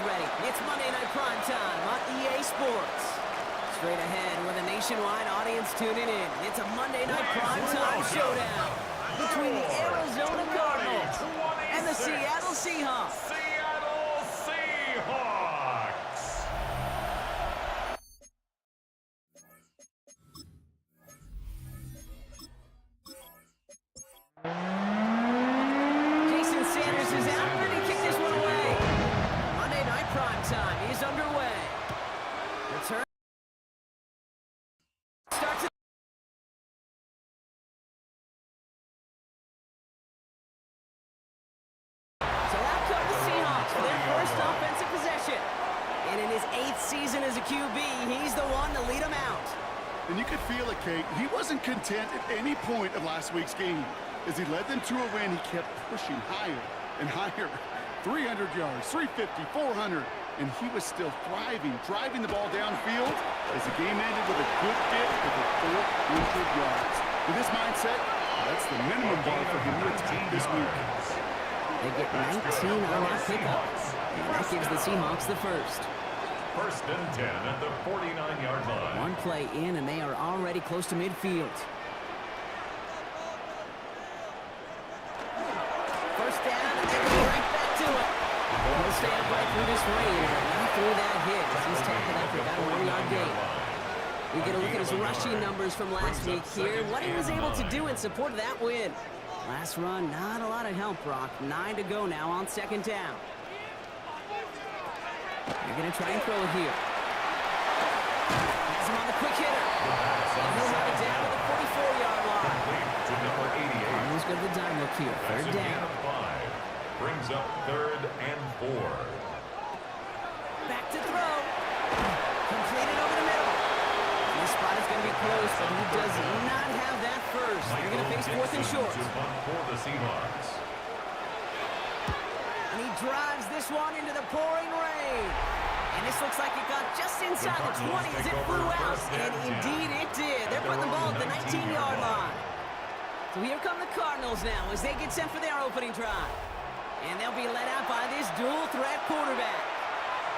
Ready. It's Monday Night Prime Time on EA Sports. Straight ahead with a nationwide audience tuning in. It's a Monday Night Prime Time showdown between the Arizona Cardinals and the Seattle Seahawks. Seattle Seahawks. Jason Sanders is out, and he kicked this one away. Monday Night Prime Time is underway. Return starts it. So out come the Seahawks for their first offensive possession. And in his 8th season as a QB, he's the one to lead them out. And you could feel it, Kate. He wasn't content at any point of last week's game. As he led them to a win, he kept pushing higher and higher. 300 yards, 350, 400, and he was still thriving, driving the ball downfield as the game ended with a good fit over 400 yards. With this mindset, that's the minimum bar for him to attack this week. They get 19 on that pickup, and that gives the Seahawks the first. First and 10 at the 49-yard line. One play in, and they are already close to midfield. First down, and they go right back to it. He'll stay upright through this rain, and not through that hit, as he's tackled after about a 1-yard gain. We get a look at his rushing numbers from last week here, what he was able to do in support of that win. Last run, not a lot of help, Brock. 9 to go now on second down. They're going to try and throw it here. Has him on the quick hitter. And he'll have it down to the 44-yard line. To number 88. Cardinals go to the dime look here. Third down. 5. Brings up 3rd and 4. Back to throw. Completed over the middle. And this spot is going to be close, but he does not have that first. They're going to face 4th and short. To punt for the Seahawks. And he drives this one into the pouring rain. And this looks like it got just inside the 20 as it flew out. And indeed it did. They're putting the ball at the 19-yard line. So here come the Cardinals now as they get set for their opening drive. And they'll be led out by this dual-threat quarterback.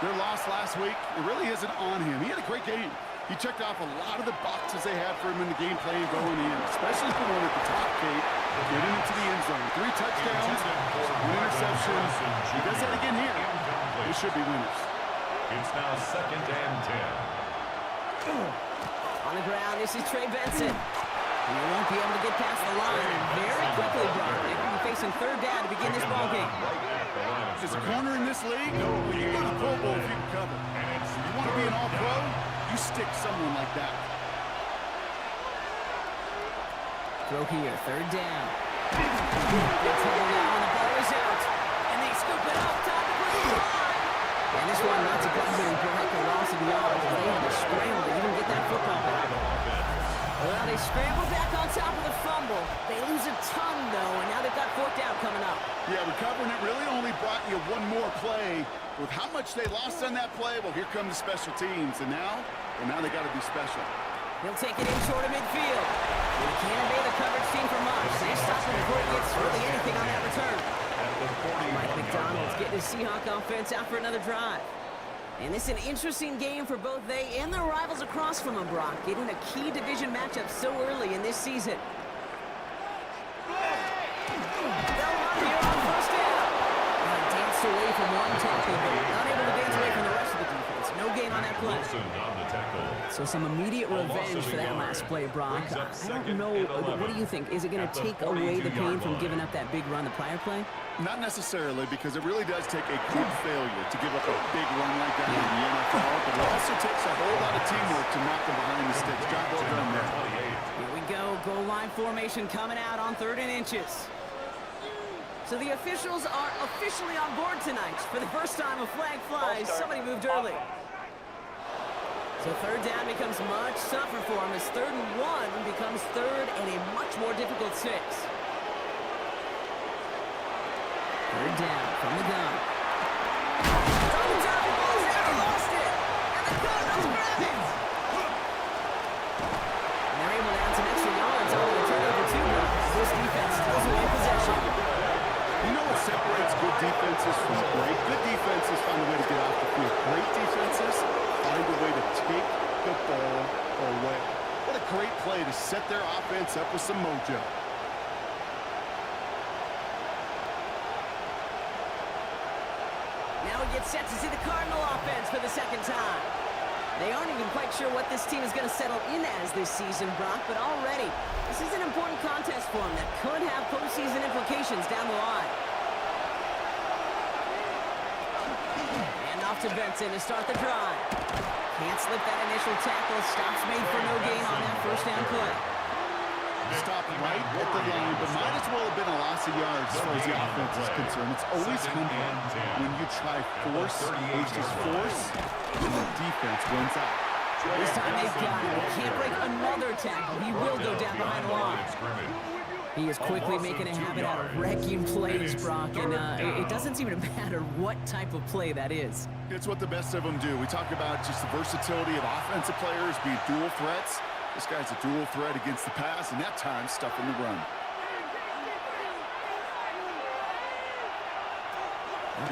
Their loss last week, it really isn't on him. He had a great game. He checked off a lot of the boxes they had for him in the game plan going in, especially the one at the top, Kate, getting into the end zone. 3 touchdowns, 1 interception. He does that again here. They should be winners. It's now 2nd and 10. On the ground, this is Trey Benson. He won't be able to get past the line. And very quickly, Brock, they're going to be facing 3rd down to begin this ballgame. Is a corner in this league? No, you go to Pro Bowl if you can cover. If you want to be an all-pro, you stick someone like that. Throw here, 3rd down. Good trouble now, and the ball is out. And they scoop it up, top of the line. And this one, not surprisingly, Brock, a loss of yards. They had to scramble to even get that football back. Well, they scramble back on top of the fumble. They lose a ton, though, and now they've got 4th down coming up. Yeah, recovering it really only brought you one more play. With how much they lost on that play, well, here come the special teams. And now they got to be special. He'll take it in short of midfield. They can't obey the coverage team for much. They stop him before he gets really anything on that return. Mike McDonald's getting his Seahawks offense out for another drive. And this is an interesting game for both they and their rivals across from them, Brock, getting a key division matchup so early in this season. They'll run here on 1st down. Danced away from one tackle, but not able to dance away from the rest of the defense. No gain on that play. So some immediate revenge for that last play, Brock. I don't know, what do you think? Is it going to take away the pain from giving up that big run the prior play? Not necessarily, because it really does take a good failure to give up a big run like that in the NFL, but it also takes a whole lot of teamwork to knock them behind the sticks. Job well done there. Here we go. Goal line formation coming out on 3rd and inches. So the officials are officially on board tonight. For the first time, a flag flies. Somebody moved early. So 3rd down becomes much tougher for him as 3rd and 1 becomes 3rd and a much more difficult 6. 3rd down from the gun. Double down, the ball's out, he lost it. And the Cardinals grab it. And they're able to add some extra yards on the turnover too. This defense steals away possession. You know what separates good defenses from great? Good defenses find a way to get off the field. Great defenses find a way to take the ball away. What a great play to set their offense up with some mojo. Now we get set to see the Cardinal offense for the 2nd time. They aren't even quite sure what this team is going to settle in as this season, Brock, but already this is an important contest for them that could have postseason implications down the line. And off to Benson to start the drive. Can't slip that initial tackle. Stops made for no gain on that 1st down play. Stop right at the line, but might as well have been a loss of yards as far as the offense is concerned. It's always humbling when you try force versus force, and the defense wins out. This time they've got him. He can't break another tackle. He will go down behind the line. He is quickly making a habit out of wrecking plays, Brock, and it doesn't seem to matter what type of play that is. It's what the best of them do. We talk about just the versatility of offensive players being dual threats. This guy's a dual threat against the pass, and that time stuffing the run.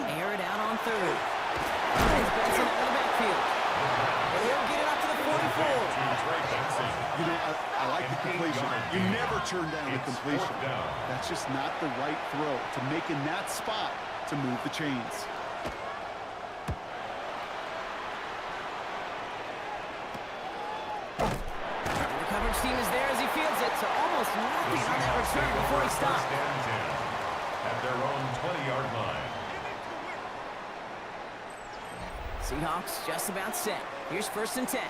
Air it out on 3rd. Here's Benson out of the backfield. And he'll get it up to the 44. You know, I like the completion. You never turn down the completion. That's just not the right throw to make in that spot to move the chains. Team is there as he fields it, so almost nothing on that return before he stopped. First and 10 at their own 20-yard line. Seahawks just about set. Here's 1st and 10.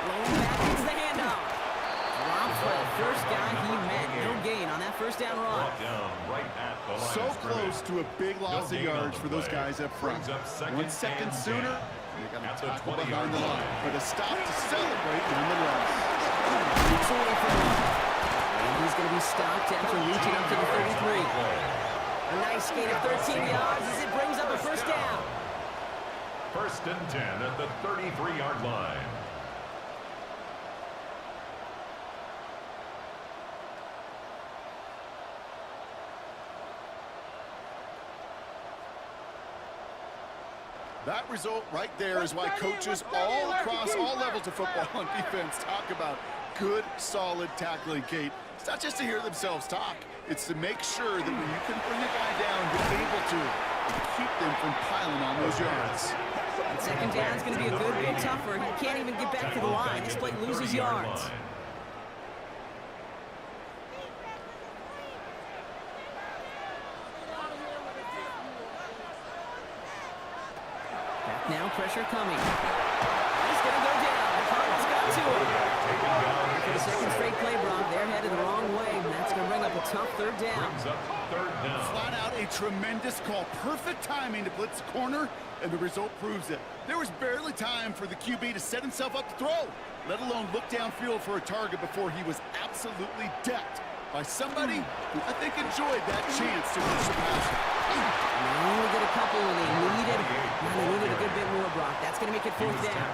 Blowing back into the handoff. Drops for the first guy he met. No gain on that first down run. Brought down right at the line So of scrimmage. close to a big loss of yards for those guys up front. Brings up 1 second and sooner, 10 they got at to the tackle 20-yard behind the line. line. But a stop to celebrate nonetheless. Keeps away from him. And he's going to be stopped after reaching up to the 33. A nice gain of 13 yards as it brings up a first down. 1st and 10 at the 33-yard line. That result right there is why coaches all across all levels of football and defense talk about good, solid tackling, Kate. It's not just to hear themselves talk. It's to make sure that when you can bring a guy down, you're able to keep them from piling on those yards. And second down is going to be a good bit tougher. He can't even get back to the line. This play loses yards. Now pressure coming. He's going to go down. The Cardinals got to him. For the second straight play, Brock, they're headed the wrong way. And that's going to bring up a tough third down. Flat out a tremendous call. Perfect timing to blitz the corner, and the result proves it. There was barely time for the QB to set himself up to throw, let alone look downfield for a target before he was absolutely decked by somebody who I think enjoyed that chance to reach the passer. They only get a couple when they needed a good bit more, Brock. That's going to make it 4th down.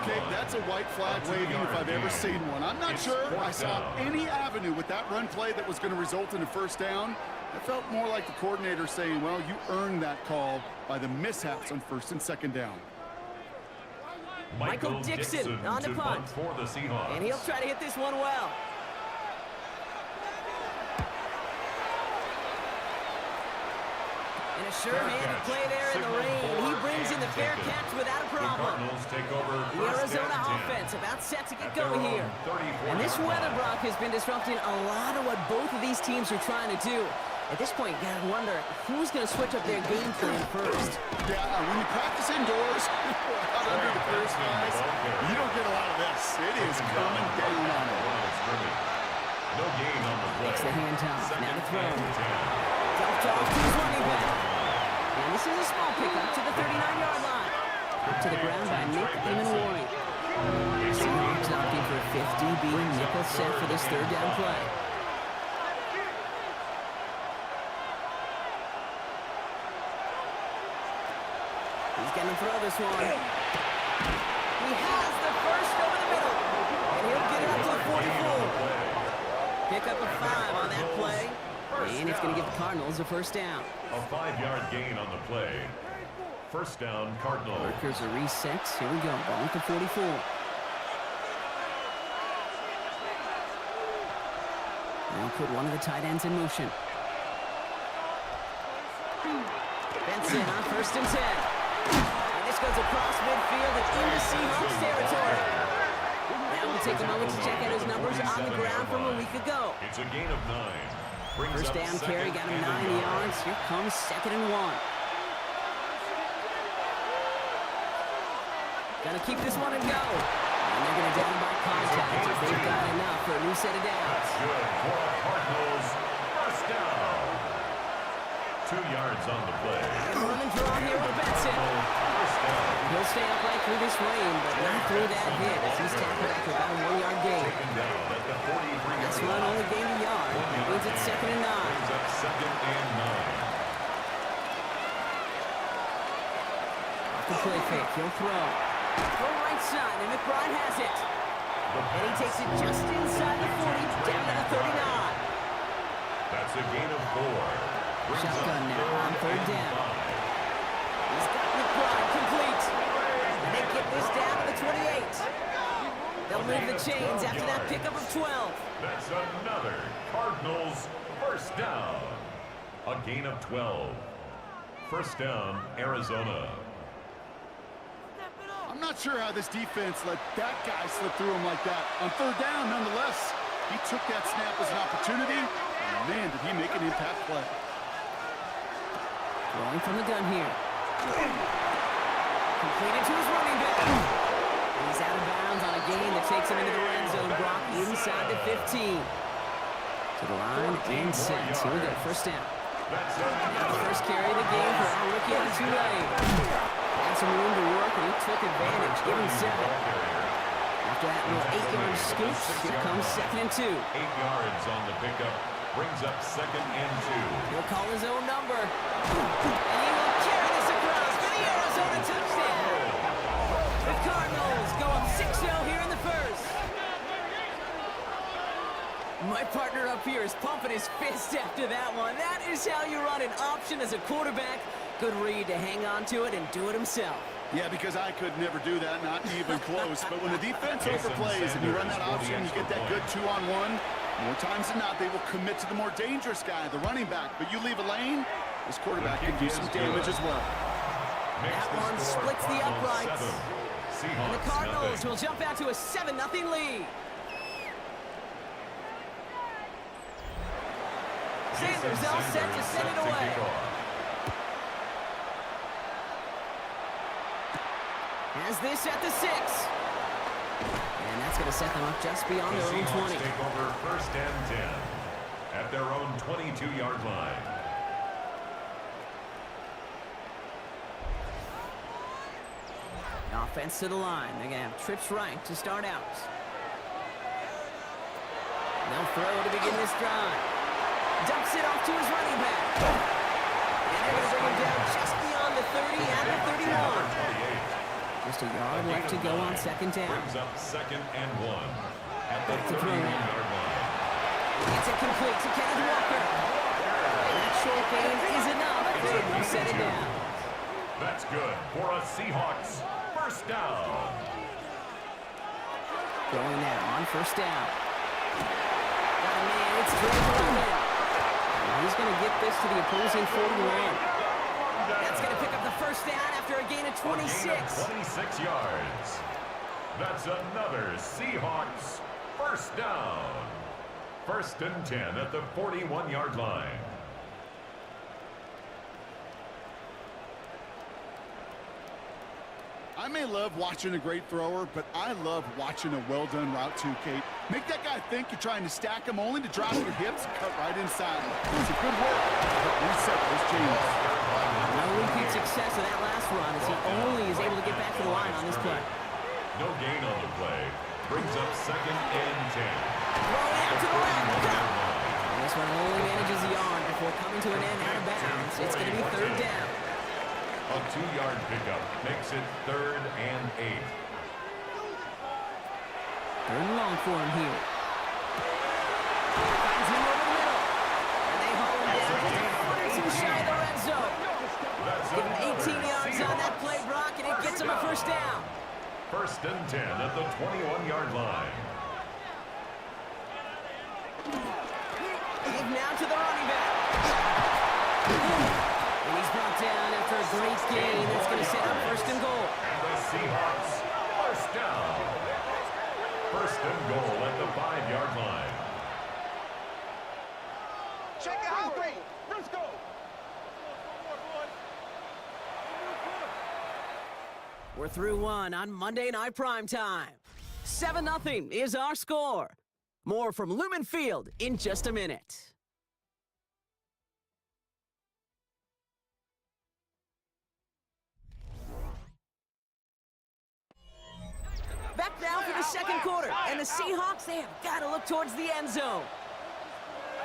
Okay, that's a white flag waving if I've ever seen one. I'm not sure I saw any avenue with that run play that was going to result in a first down. It felt more like the coordinator saying, well, you earned that call by the mishaps on 1st and 2nd down. Michael Dixon on the punt. For the Seahawks. And he'll try to hit this one well. And a sure-handed play there in the rain. He brings in the fair catch without a problem. The Arizona offense about set to get going here. And this weather, Brock, has been disrupting a lot of what both of these teams are trying to do. At this point, you gotta wonder who's gonna switch up their game plan first. Yeah, when you practice indoors, out under the clear skies, you don't get a lot of this. It is coming down on it. No gain on the play. Makes the handoff. Now to throw. Dumped off to his running back. And this is a small pickup to the 39-yard line. Put to the ground by Nick Emanwari. Seahawks opting for a 50 being nickel set for this third down play. He's going to throw this one. He has the first over the middle. And he'll get it up to the 44. Pick up a 5 on that play. And it's going to give the Cardinals a first down. A 5-yard gain on the play. First down, Cardinals. Workers are reset. Here we go. Ball at the 44. Now put one of the tight ends in motion. Benson on 1st and 10. And this goes across midfield and into Seahawks territory. Now we'll take a moment to check out his numbers on the ground from a week ago. It's a gain of 9. First down carry, got him 9 yards. Here comes 2nd and 1. Gonna keep this one and go. And they're gonna down by contact if they've got enough for a new set of downs. Good for Cardinals. First down. 2 yards on the play. Run and draw here with Benson. He'll stay upright through this rain, but not through that hit as he's tackled after about a 1-yard gain. This run only gained a yard. That means it's 2nd and 9. Off the play fake, he'll throw. From right side, and McBride has it. And he takes it just inside the 40, down to the 39. That's a gain of 4. Shotgun now on 3rd down. He's got McBride complete. And they get this down to the 28. They'll move the chains after that pickup of 12. That's another Cardinals first down. A gain of 12. First down, Arizona. I'm I'm not sure how this defense let that guy slip through him like that. On third down, nonetheless, he took that snap as an opportunity, and man, did he make an impact play. Throwing from the gun here. Completed to his running back. He's out of bounds on a gain that takes him into the end zone. Brock inside the 15. To the line and set. Here we go, first down. Now the first carry of the game for our rookie on Tulane. Had some room to work, and he took advantage. Give him 7. After that little 8-yard scoop, here comes 2nd and 2. 8 yards on the pickup. Brings up 2nd and 2. He'll call his own number. And he will carry this across for the Arizona touchdown. The Cardinals go up 6-0 here in the first. My partner up here is pumping his fist after that one. That is how you run an option as a quarterback. Good read to hang on to it and do it himself. Yeah, because I could never do that, not even close. But when the defense overplays and you run that option, you get that good 2-on-1, more times than not, they will commit to the more dangerous guy, the running back. But you leave a lane, this quarterback can do some damage as well. That one splits the uprights. And the Cardinals will jump out to a 7-0 lead. Sanders all set to send it away. Has this at the 6. And that's going to set them up just beyond their own 20. Take over 1st and 10 at their own 22-yard line. Offense to the line. They're going to have trips right to start out. They'll throw to begin this drive. Dumps it off to his running back. And they're going to bring him down just beyond the 30 at the 31. Just a yard left to go on 2nd down. Brings up 2nd and 1 at the 31-yard line. It's a complete to Kenneth Walker. And that short gain is enough for him to set it down. That's good for a Seahawks 1st down. Going now on 1st down. Got a man, it's Drake. He's going to get this to the opposing 41. That's going to pick up the 1st down after a gain of 26. 26 yards. That's another Seahawks 1st down. 1st and 10 at the 41-yard line. I may love watching a great thrower, but I love watching a well-done route too, Kate. Make that guy think you're trying to stack him only to drop your hips and cut right inside. It's a good work to help reset those chains. No repeat success of that last run as he only is able to get back to the line on this play. No gain on the play. Brings up 2nd and 10. Rolling out to the left. And this one only manages the yard before coming to an end out of bounds. It's going to be 3rd down. A 2-yard pickup makes it 3rd and 8. 3rd and long for him here. Finds him over the middle. And they hold him down just a foot or two shy of the red zone. Give him 18 yards on that play, Brock, and it gets him a 1st down. 1st and 10 at the 21-yard line. Give now to the running back. And he's brought down after a great gain. That's going to set up 1st and goal. And the Seahawks 1st down. 1st and goal at the 5-yard line. Check it out, wait. Let's go. We're through one on Monday Night Primetime. 7-0 is our score. More from Lumen Field in just a minute. Back now for the 2nd quarter, and the Seahawks, they have got to look towards the end zone.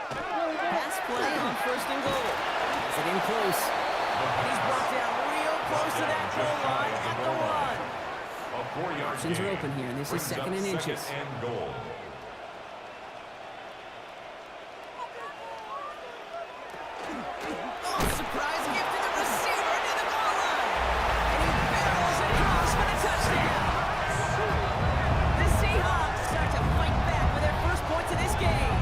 Pass play on 1st and goal. Is it in close? And he's brought down real close to that goal line at the 1. A 4-yard Options are open here, and this is 2nd and inches. 2nd and goal. Oh, surprise gift to the receiver near the goal line. And he barrels across for the touchdown. The Seahawks start to fight back with their first points of this game.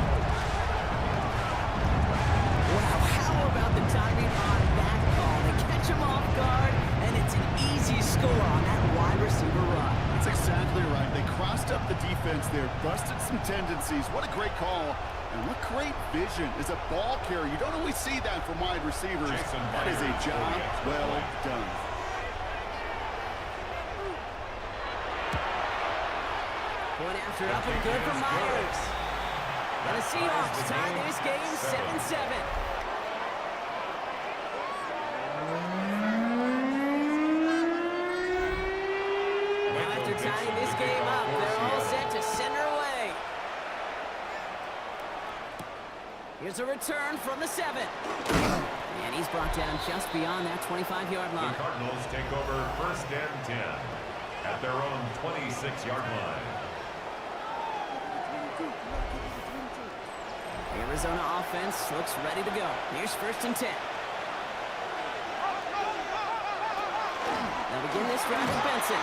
Wow, how about the timing on that call? They catch him off guard, and it's an easy score on that wide receiver defense there. Busted some tendencies. What a great call. And what great vision as a ball carrier. You don't always see that from wide receivers. That is a job well done. Point after up and good for Myers. And the Seahawks tie this game 7-7. Now after tying this game up, they're all set to send her away. Here's a return from the 7. And he's brought down just beyond that 25-yard line. The Cardinals take over 1st and 10 at their own 26-yard line. Arizona offense looks ready to go. Here's 1st and 10. They'll begin this drive with Benson.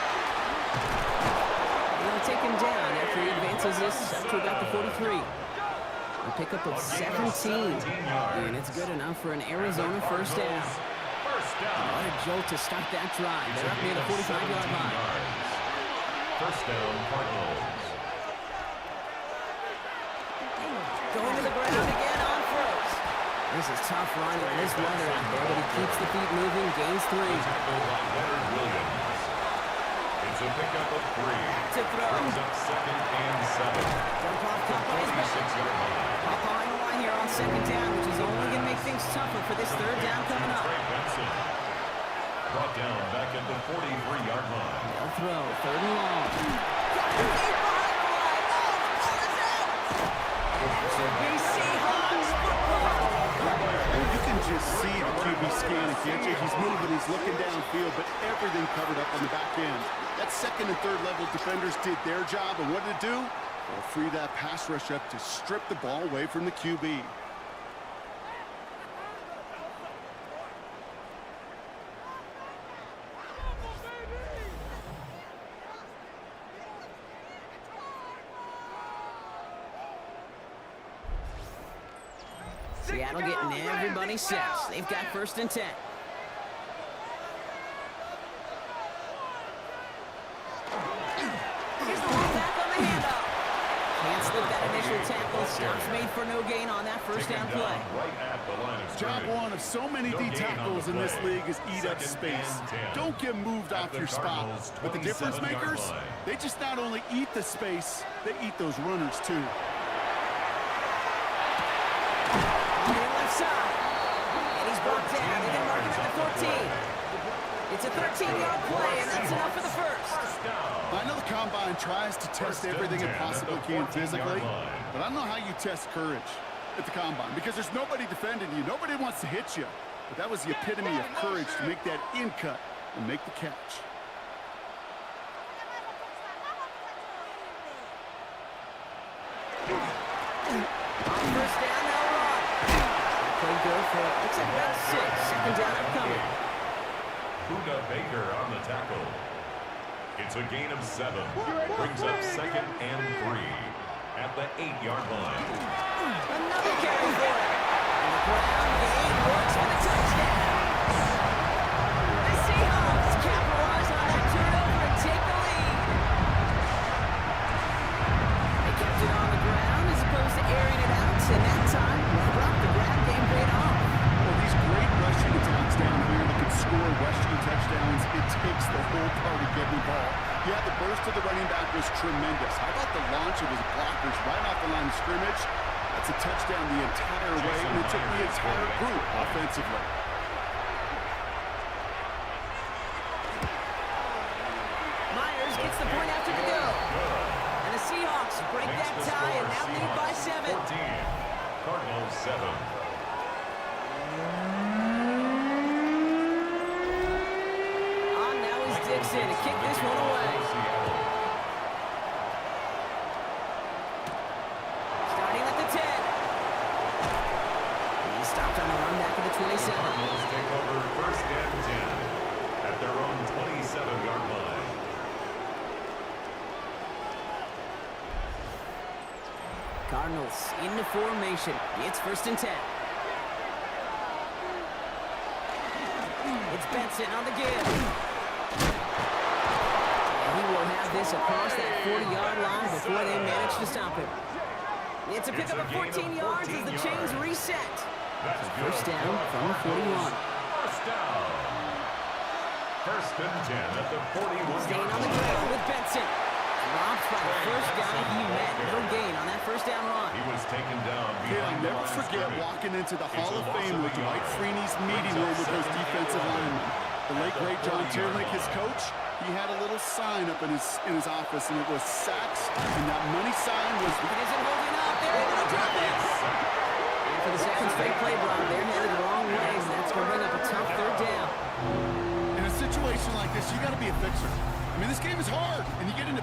They'll take him down after he advances this up to about the 43. A pickup of 17. And it's good enough for an Arizona 1st down. What a jolt to start that drive. They're up near the 45-yard line. 1st down, Cardinals. Going to the ground again on first. This is tough running in this weather out there, but he keeps the feet moving, gains 3. Tackled by Leonard Williams. It's a pickup of 3. To throw. Brings up 2nd and 7. Dump off Popeyes back. 36-yard line. Popeye on the line here on 2nd down, which is only going to make things tougher for this 3rd down coming up. Trey Benson. Brought down back at the 43-yard line. They'll throw, 3rd and long. You can just see the QB scanning, can't you? He's moving, he's looking downfield, but everything covered up on the back end. That 2nd and 3rd level defenders did their job, and what did it do? Well, free that pass rush up to strip the ball away from the QB. Seattle getting everybody set. They've got 1st and 10. Here's the one back on the handoff. Can't slip that initial tackle. Stops made for no gain on that 1st down play. Right at the line of Job scrimmage. one of so many D tackles in this league is eat up 2nd space. and 10. Don't get moved At off the your spot. Cardinals' But the difference 27-yard makers, line. they just not only eat the space, they eat those runners too. On the left side. And he's brought down. They can mark him at the 14. It's a 13-yard play, and that's enough for the 1st. I know the Combine tries to test everything it possibly can physically, but I don't know how you test courage at the Combine because there's nobody defending you. Nobody wants to hit you. But that was the epitome of courage to make that in cut and make the catch. On 1st down, they'll run. Play good for, looks like about 6. 2nd down upcoming. Buda Baker on the tackle. It's a gain of 7. Brings up 2nd and 3 at the 8-yard line. Another carry for it. And the ground game works for the touchdown. The Seahawks capitalize on that turnover and take the lead. They kept it on the ground as opposed to airing it out, and that time brought the ground game great off. Well, these great rushing attacks down here that can score rushing touchdowns, it takes the whole party getting the ball. Yeah, the burst of the running back was tremendous. How about the launch of his blockers right off the line of scrimmage? That's a touchdown the entire way, and it took the entire group offensively. Myers gets the point after the go. And the Seahawks break that tie and now lead by 7. 14. Cardinals 7. On now is Dixon to kick this one away. Starting at the 10. He stopped on the run back at the 27. Cardinals take over 1st and 10 at their own 27-yard line. Cardinals into formation. It's 1st and 10. It's Benson on the give. And he will have this across that 40-yard line before they manage to stop him. It's a pickup of 14 yards as the chains reset. First down from the 41. First down. First and 10 at the 41. Staying on the ground with Benson. Drops by the first guy he met. No gain on that first down run. He was taken down. I'll never forget walking into the Hall of Fame with Dwight Freeney's meeting room with those defensive linemen. The late, great John Tierlink, his coach, he had a little sign up in his office, and it was sacks, and that money sign was... It isn't holding up. They're able to drop it. And for the second straight play, Brock, they're headed the wrong way, and that's going to bring up a tough third down. In a situation like this, you got to be a fixer. I mean, this game is hard, and you get into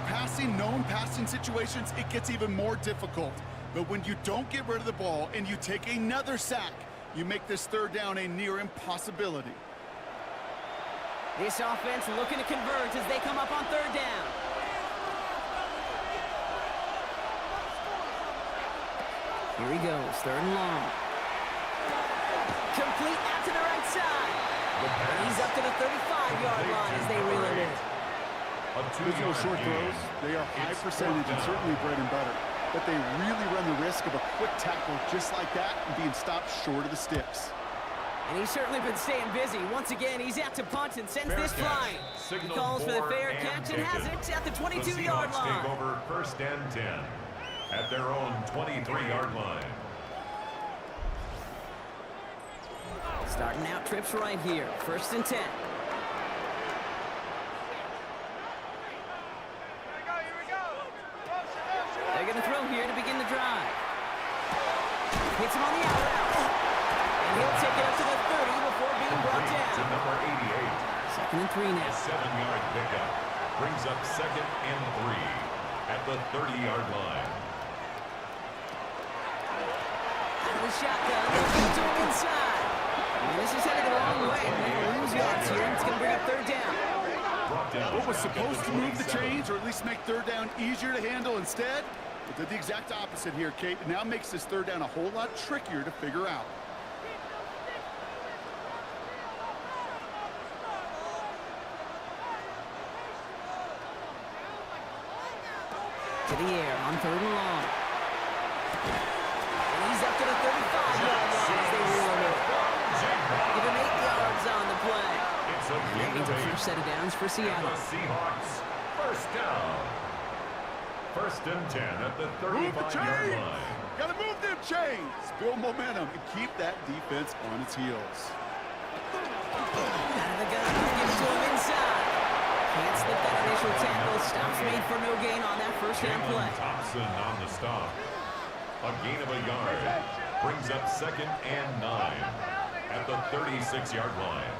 known passing situations, it gets even more difficult. But when you don't get rid of the ball and you take another sack, you make this third down a near impossibility. This offense looking to convert as they come up on third down. Here he goes, third and long. Complete out to the right side. And he's up to the 35-yard line as they reel it in. There's no short throws. They are high percentage and certainly bread and butter. But they really run the risk of a quick tackle just like that and being stopped short of the sticks. And he's certainly been staying busy. Once again, he's out to punt and sends this flying. He calls for the fair catch and has it at the 22-yard line. Take over first and 10 at their own 23-yard line. Starting out trips right here. First and 10. They're going to throw here to begin the drive. Hits him on the out route. And he'll take it up to the 30 before being brought down. To number 88. Second and 3 now. A 7-yard pickup brings up second and 3 at the 30-yard line. Out of the shotgun. Looking to him inside. And this is headed the wrong way. They'll lose yards here. It's going to bring up third down. What was supposed to move the chains or at least make third down easier to handle instead, it did the exact opposite here, Kate. It now makes this third down a whole lot trickier to figure out. To the air on third and long. And he's up to the 35-yard line as they reel him in. Give him 8 yards on the play. And that means a first set of downs for Seattle. The Seahawks, first down. First and 10 at the 35-yard line. Got to move them chains. Build momentum and keep that defense on its heels. Out of the gun, gives to him inside. Can't slip that initial tackle. Stops made for no gain on that first down play. Thompson on the stop. A gain of a yard. Brings up second and 9 at the 36-yard line.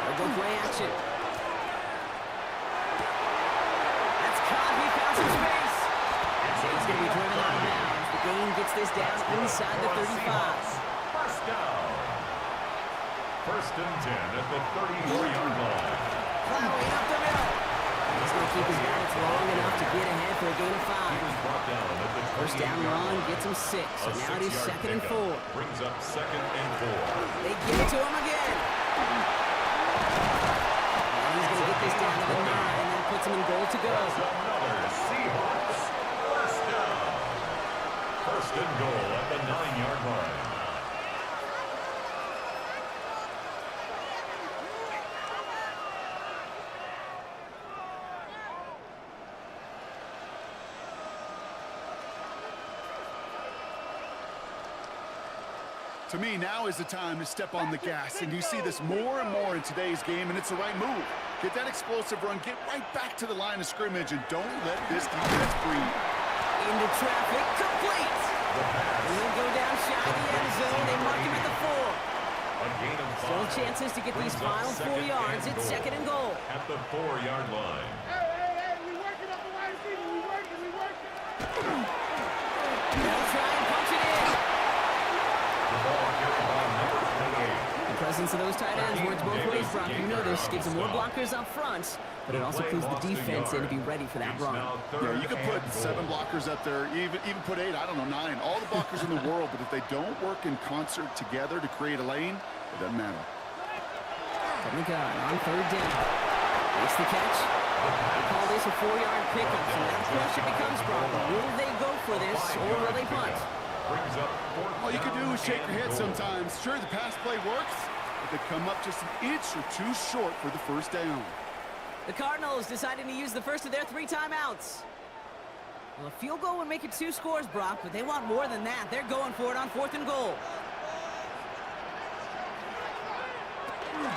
They'll go play action. That's caught. He found some space. He's going to be driven out of bounds. The gain gets this down inside the 35. First down. First and 10 at the 34-yard line. Plowing up the middle. He's going to keep his balance long enough to get ahead for a gain of 5. He was brought down at the First down run gets him 6. So now it is second and 4. Brings up second and 4. They give it to him again. And he's going to get this down to the 9, and that puts him in goal to go. That's another Seahawks first down. First and goal at the 9-yard line. To me, now is the time to step on the gas, and you see this more and more in today's game, and it's the right move. Get that explosive run, get right back to the line of scrimmage, and don't let this defense breathe. Into traffic, complete. And he'll go down shy of the end zone. They mark him at the 4. A gain of 5. Still chances to get these final 4 yards. It's second and goal. At the 4-yard line. Hey, we working up the wide receiver. We working. They'll try and punch it in. The ball carried by number 28. The presence of those tight ends works both ways, Brock. You know this. Gives them more blockers up front, but it also puts the defense in to be ready for that run. Yeah, you could put 7 blockers up there, even put 8, I don't know, 9. All the blockers in the world, but if they don't work in concert together to create a lane, it doesn't matter. From the gun on third down. Makes the catch. They call this a 4-yard pickup, so now the question becomes probably, will they go for this or will they punt? Brings up All you can do is shake your head sometimes. Sure, the pass play works, but they come up just an inch or two short for the first down. The Cardinals deciding to use the first of their 3 timeouts. Well, a field goal would make it 2 scores, Brock, but they want more than that. They're going for it on 4th and goal. They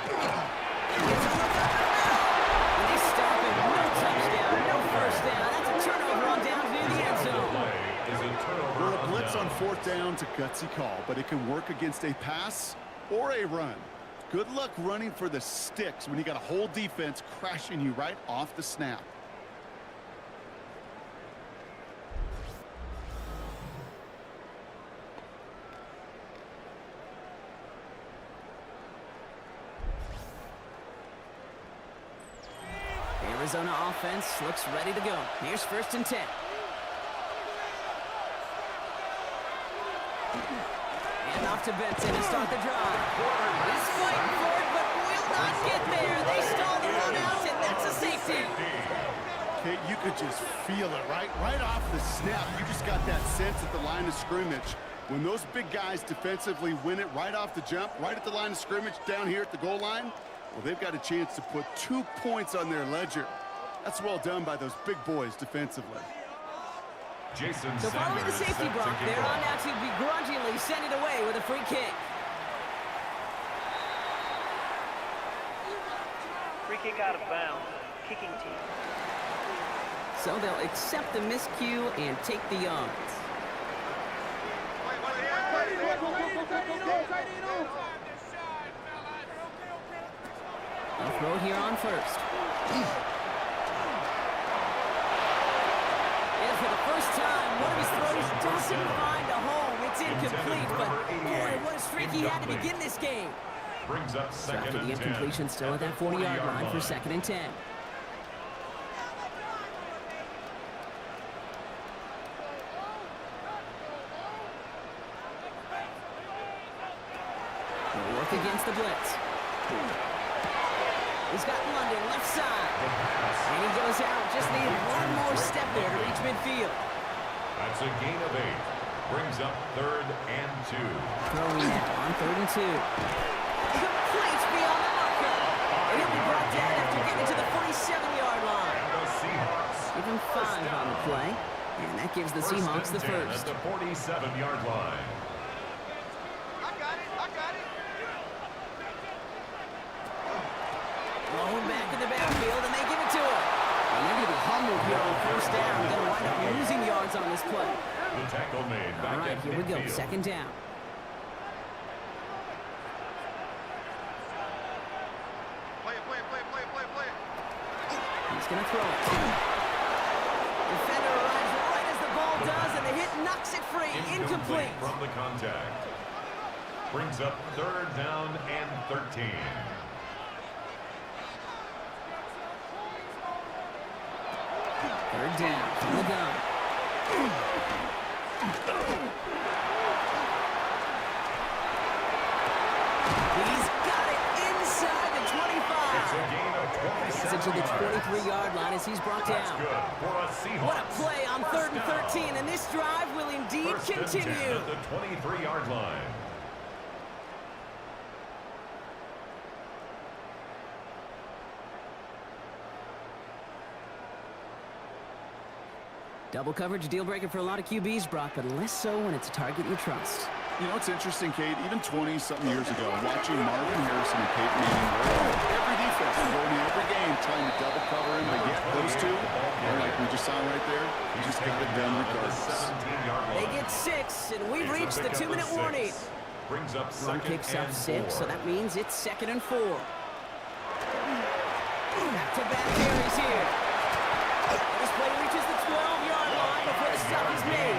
stop it. No touchdown, no first down. That's a turnover on down near the end zone. Well, a blitz on 4th down's a gutsy call, but it can work against a pass or a run. Good luck running for the sticks when you got a whole defense crashing you right off the snap. Arizona offense looks ready to go. Here's 1st and 10. And off to Benson to start the drive. He's fighting for it, but will not get there. They stall the run out, and that's a safety. Okay, you could just feel it, right? Right off the snap, you just got that sense at the line of scrimmage. When those big guys defensively win it right off the jump, right at the line of scrimmage down here at the goal line, well, they've got a chance to put 2 points on their ledger. That's well done by those big boys defensively. So following the safety block, they're on now to begrudgingly send it away with a free kick. Free kick out of bounds. Kicking team. So they'll accept the miscue and take the yards. They'll throw it here on 1st. And for the first time, one of his throws doesn't find a home. It's incomplete, but boy, what a streak he had to begin this game. Brings up So 2nd after the and 10. incompletion, still at that 40-yard line for 2nd and 10. They'll work against the blitz. He's got London left side. And he goes out. Just needed one more step there to reach midfield. That's a gain of 8. Brings up 3rd and 2. Throwing now on 3rd and 2. Complete beyond the marker. And he'll be brought down after getting to the 47-yard line. And the Seahawks. Give him 5 on the play. And that gives the Seahawks the first. At the 47-yard line. Rolling back in the backfield, and they give it to him. And they're going to be humbled here on 1st down. Going to wind up losing yards on this play. The tackle made back All right, at here we go. midfield. 2nd down. He's going to throw it. Defender arrives right as the ball does, and the hit knocks it free. Incomplete. From the contact. Brings up 3rd down and 13. Third down from the gun. He's got it inside the 25. It's a gain of 27 It's to the yards. 23-yard line as he's brought That's down. good for a Seahawks. What a play on 3rd and First down. 13, and this drive will indeed 1st and 10 continue. at the 23-yard line. Double coverage, deal breaker for a lot of QBs, Brock, but less so when it's a target you trust. You know, it's interesting, Kate, even 20-something years ago, watching Marvin Harrison and Peyton Manning work every defense is going in every game trying to double cover him, but yet those two, like we just saw right there, he just got it done regardless. They get 6, and we've reached the 2-minute warning. Brings up Run 2nd kicks and up 6, 4. so that means it's 2nd and 4. Back-to-back carries here. This play reaches the 12-yard line before the stop is made.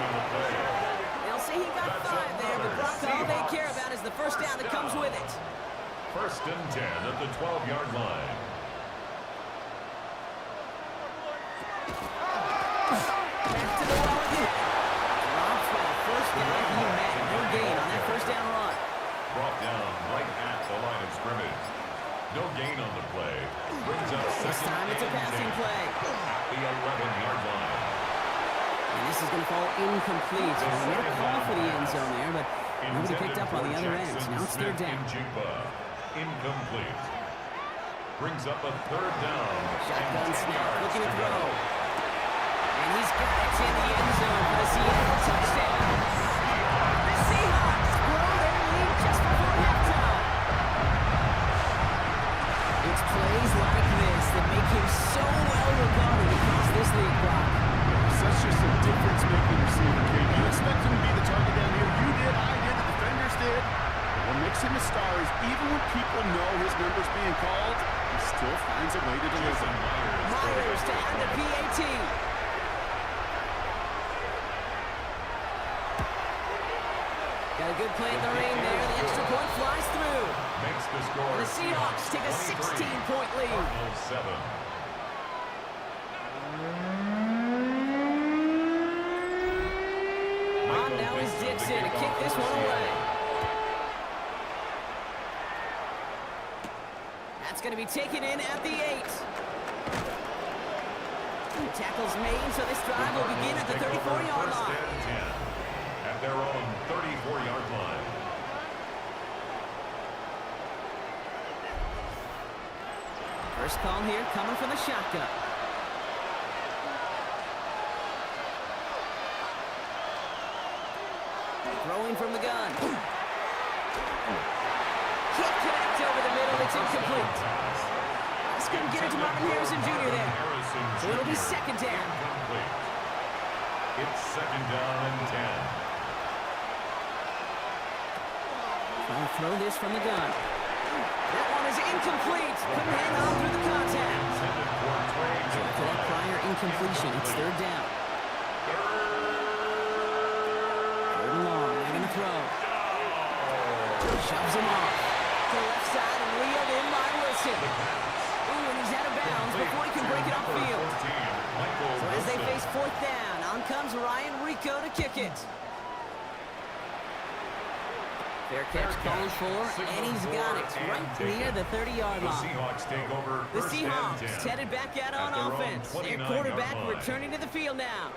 They'll say he got 5 there, but Brock, all they care about is the first down that comes with it. 1st and 10 at the 12-yard line. Back to the well again. Drops for the first down. He had no gain on that first down run. Brought down right at the line of scrimmage. No gain on the play. Brings up 2nd Second time it's a and passing 10. play. At the 11-yard line. And this is going to fall incomplete. They made a call for the end zone there, but nobody picked up on the other end. Now it's third down. Incomplete. Brings up a third down. Shotgun snap, looking to throw. And he's got it in the end zone for the Seattle touchdown. The Seahawks grow their lead just before halftime. It's plays like this that make him so well regarded across this league, Brock. Such just a difference-making receiver, Kate. You expect him to be the target down here. You did, I did, the defenders did. What makes him a star is even when people know his number's being called, he still finds a way to deliver. Myers to add the PAT. Got a good play in the rain there. The extra point flies through. Makes the score. And the Seahawks take a 16-point lead. Cardinals 7. On now is Dixon to kick this one away. That's going to be taken in at the 8. Tackles made, so this drive will begin at the 34-yard line. At their own 34-yard line. First call here coming from the shotgun. Throwing from the gun. Can't connect over the middle. It's incomplete. This couldn't get it to Marvin Harrison Jr. there. So it'll be second down. Incomplete. It's second down and 10. Trying to throw this from the gun. That one is incomplete. Couldn't hang on through the contact. So after that prior incompletion, it's third down. Third and long. They're going to throw. Shoves him off. To the left side and reeled in by Wilson. Ooh, and he's out of bounds before he can break it upfield. So as they face fourth down, on comes Ryan Rico to kick it. Fair catch called for, and he's got it right near the 30-yard line. The Seahawks take over. The Seahawks headed back out on offense. Their quarterback returning to the field now.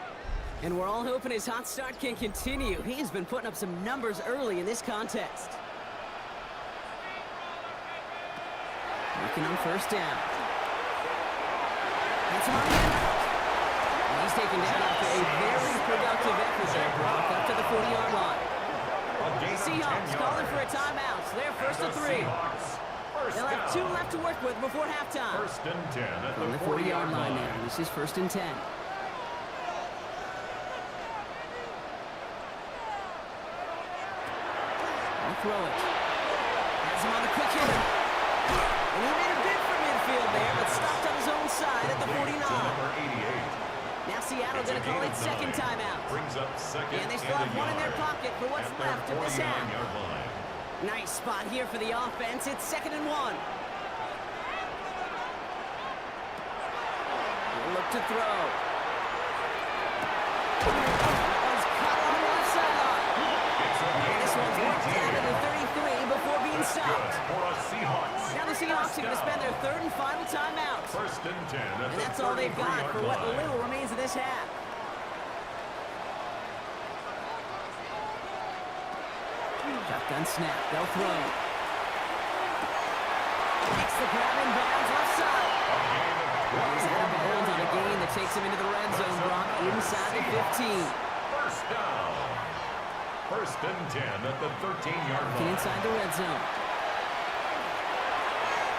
And we're all hoping his hot start can continue. He has been putting up some numbers early in this contest. Working on first down. That's him on the end. And he's taken down after a very productive effort there, Brock, up to the 40-yard line. Seahawks calling for a timeout. So they're first and 3. They'll have 2 left to work with before halftime. First and 10 at On the 40-yard line now. This is first and 10. I'll throw it. Has him on the quick hitter. And he made a bid for midfield there, but stopped on his own side at the 49. Now Seattle going to call it second timeout. Brings up second. And they still have one in their pocket for what's left of this half. Nice spot here for the offense. It's second and 1. He'll look to throw. One's caught on the left sideline. And this one's worked down to the 33 before being stopped. Now the Seahawks are going to spend their third and final timeout. First and 10. And that's all they've got for what little remains of this half. Shotgun snap. They'll throw. Makes the grab in bounds left side. He's out of bounds on a gain that takes him into the red zone, Brock, inside the 15. First down. First and 10 at the 13-yard line. Inside the red zone.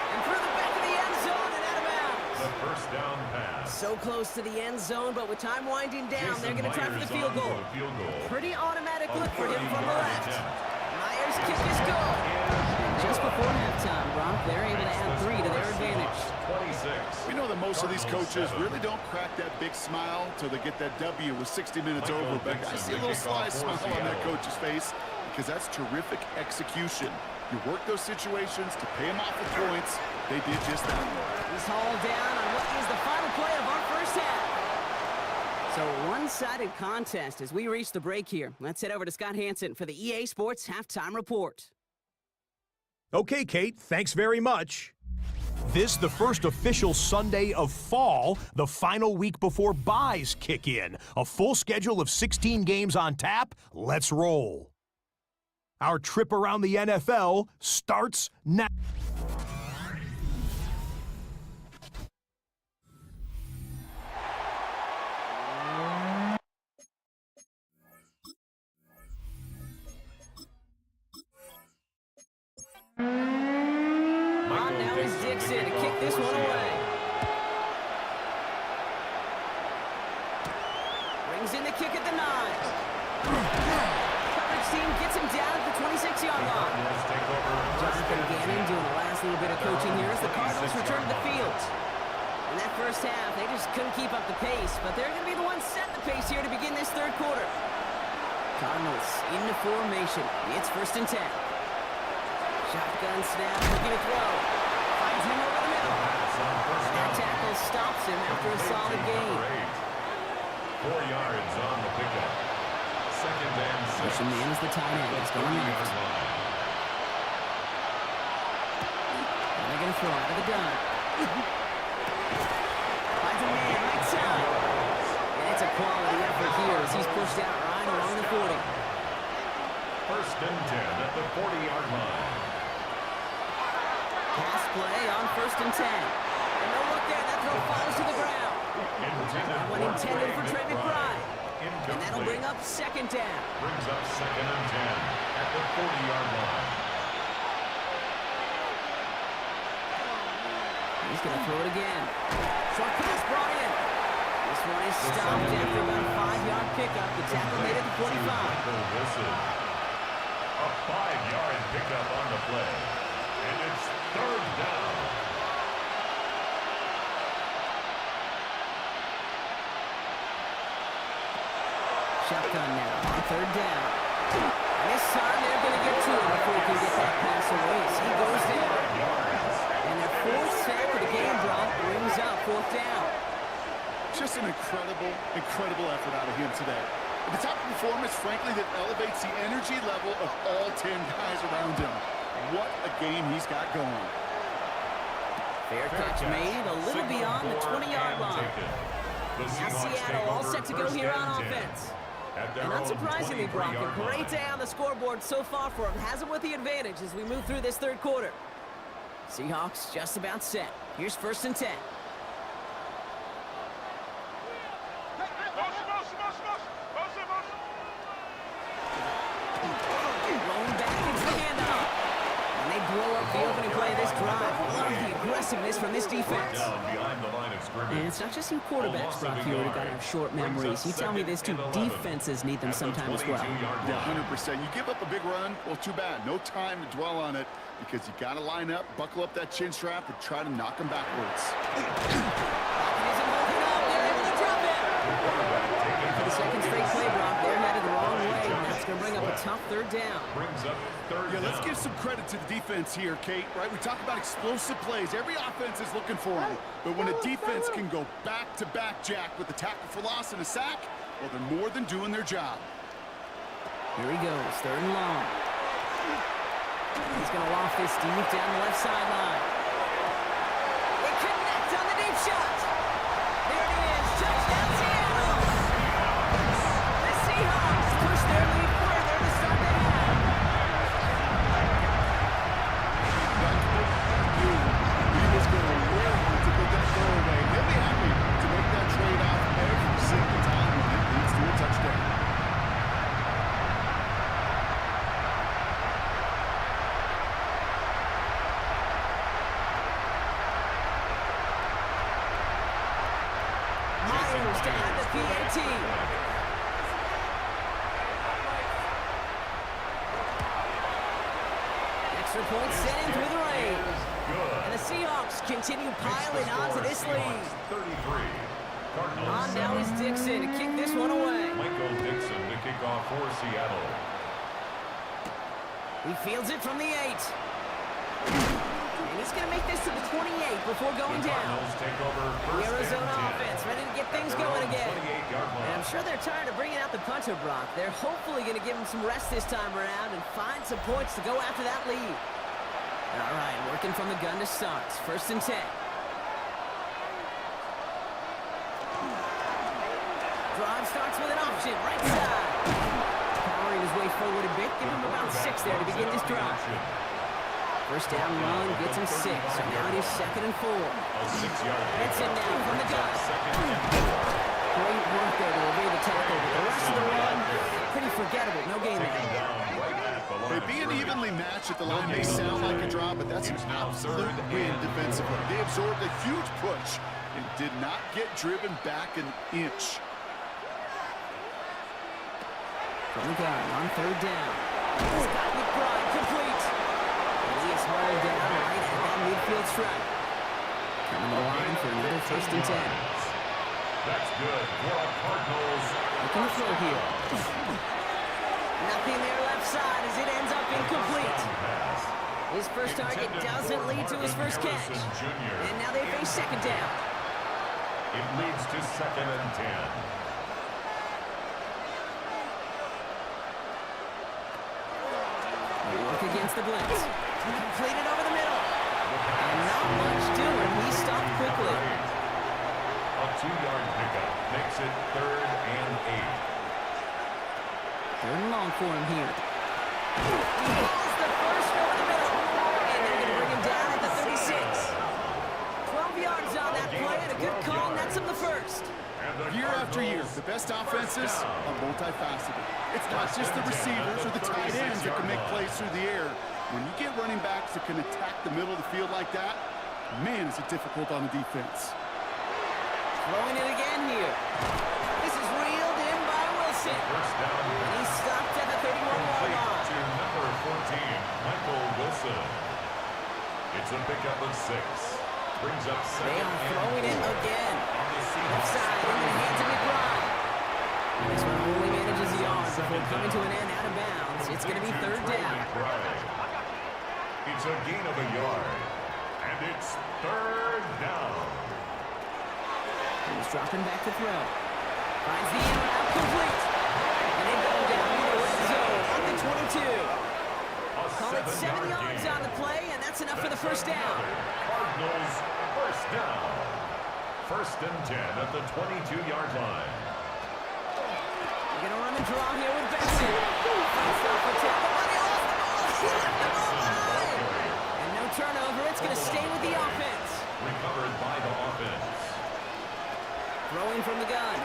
And through the back of the end zone and out of bounds. The first down pass. So close to the end zone, but with time winding down, they're going to try for the field goal. Pretty automatic look for him from the left. Myers' kick is good. Just before halftime, Brock, they're able to add 3 to their advantage. 26. We know that most of these coaches really don't crack that big smile till they get that W with 60 minutes over. But I see a little sly smile on that coach's face because that's terrific execution. You work those situations to pay them off the points. They did just that. He's hauled down on what is the final play of our first half. So one-sided contest as we reach the break here. Let's head over to Scott Hansen for the EA Sports Halftime Report. Okay, Kate, thanks very much. This the first official Sunday of fall, the final week before byes kick in. A full schedule of 16 games on tap. Let's roll. Our trip around the NFL starts now. Now is Dixon to kick this one away. Brings in the kick at the 9. Coverage team gets him down at the 26-yard line. Jonathan Gannon doing the last little bit of coaching here as the Cardinals return to the field. In that first half, they just couldn't keep up the pace, but they're going to be the ones setting the pace here to begin this third quarter. Cardinals into formation. It's 1st and 10. Shotgun snap, looking to throw. Finds him over the middle. That tackle stops him after a solid gain. 4 yards on the pickup. 2nd and 6. Pushing man is the tight end. He's going left. And they're going to throw out of the gun. Finds a man right side. And it's a quality effort here as he's pushed out right along the 40. 1st and 10 at the 40-yard line. Pass play on 1st and 10. And no look there. That throw falls to the ground. That one intended for Trey McBride. And that'll bring up 2nd down. Brings up 2nd and 10 at the 40-yard line. He's going to throw it again. Short pass brought in. This one is stopped after about a 5-yard pickup. The tackle made it to 45. A 5-yard pickup on the play. And it's 3rd down. Shotgun now on 3rd down. And this time they're going to get to him before he can get that pass away. So he goes down. And their 4th sack of the game drop brings up 4th down. Just an incredible effort out of him today. The type of performance, frankly, that elevates the energy level of all 10 guys around him. What a game he's got going. Fair catch made a little beyond the 20-yard line. Now Seattle all set to go here on offense. And unsurprisingly, Brock, a great day on the scoreboard so far for him. Has him with the advantage as we move through this third quarter. Seahawks just about set. Here's 1st and 10. Rolling back into the handoff. And they blow up the opening play of this drive. Love the aggressiveness from this defense. And it's not just you quarterbacks, Brock, here who got to have short memories. You tell me this too, defenses need them sometimes as well. Yeah, 100%. You give up a big run, well, too bad. No time to dwell on it because you got to line up, buckle up that chin strap, and try to knock them backwards. For the 2nd straight play, Brock, they're headed the wrong way, and that's going to bring up a tough 3rd down. Yeah, let's give some credit to the defense here, Kate, right? We talk about explosive plays. Every offense is looking for them. But when a defense can go back-to-back, Jack, with a tackle for loss and a sack, well, they're more than doing their job. Here he goes, 3rd and long. He's going to loft this deep down the left sideline. They connect on the deep shot. There it is, touchdown Seattle. The Seahawks push their lead further to start the half. He was going to work to put that throw away. He'll be happy to make that trade off every single time when it leads to a touchdown. Myers to add the PAT. Extra point sent in through the rain. And the Seahawks continue piling onto this lead. 33. On now is Dixon to kick this one away. Michael Dixon to kick off for Seattle. He fields it from the 8. And he's going to make this to the 28 before going down. The Arizona offense ready to get things going again. And I'm sure they're tired of bringing out the punter, Brock. They're hopefully going to give him some rest this time around and find some points to go after that lead. All right, working from the gun to start. 1st and 10. Drive starts with an option, right side. Powering his way forward a bit, give him about 6 there to begin this drive. 1st down run gets him 6, so now it is 2nd and 4. Benson now from the gun. Great work there to evade the tackle, but the rest of the run, pretty forgettable. No gain there. Hey, being evenly matched at the line may sound like a draw, but that's an absolute win defensively. They absorbed a huge push and did not get driven back an inch. From the gun on 3rd down. Scott McBride complete. And he is hauled down right at that midfield stripe. Coming to the line for another 1st and 10. That's good for the Cardinals. Looking to throw here. Nothing there left side as it ends up incomplete. His first target doesn't lead to his first catch. And now they face 2nd down. It leads to 2nd and 10. They work against the blitz. Completed over the middle. And not much doing. He stopped quickly. A 2-yard pickup makes it 3rd and 8. 3rd and long for him here. He hauls the first over the middle. And they're going to bring him down at the 36. 12 yards on that play and a good call, and that's him the 1st. Year after year, the best offenses are multifaceted. It's not just the receivers or the tight ends that can make plays through the air. When you get running backs that can attack the middle of the field like that, man, is it difficult on the defense. Throwing it again here. This is reeled in by Wilson. And he's stopped at the 31-yard line. To number 14, Michael Wilson. It's a pickup of 6. Brings up 2nd. They are throwing it again. Left side into the hands of McBride. And this one only manages a yard before coming to an end out of bounds. It's going to be 3rd down. It's a gain of a yard. And it's 3rd down. He's dropping back to throw. Finds the end route complete. And they go down in the red zone on the 22. Call it 7 yards on the play, and that's enough for the 1st down. Cardinals 1st down. 1st and 10 at the 22-yard line. They're going to run the draw here with Benson. Fights off the tackle, but he lost the ball. He left the ball behind. And no turnover. It's going to stay with the offense. Recovered by the offense. Throwing from the gun.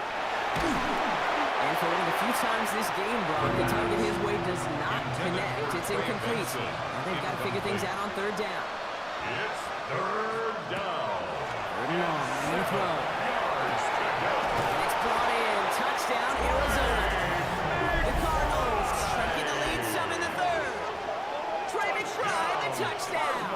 And for one of the few times this game, Brock, the target his way does not connect. It's incomplete. Now they've got to figure things out on 3rd down. It's 3rd down. 3rd and long. And throw. And it's brought in. Touchdown, Arizona. The Cardinals shrinking the lead some in the 3rd. Trey McBride, the touchdown.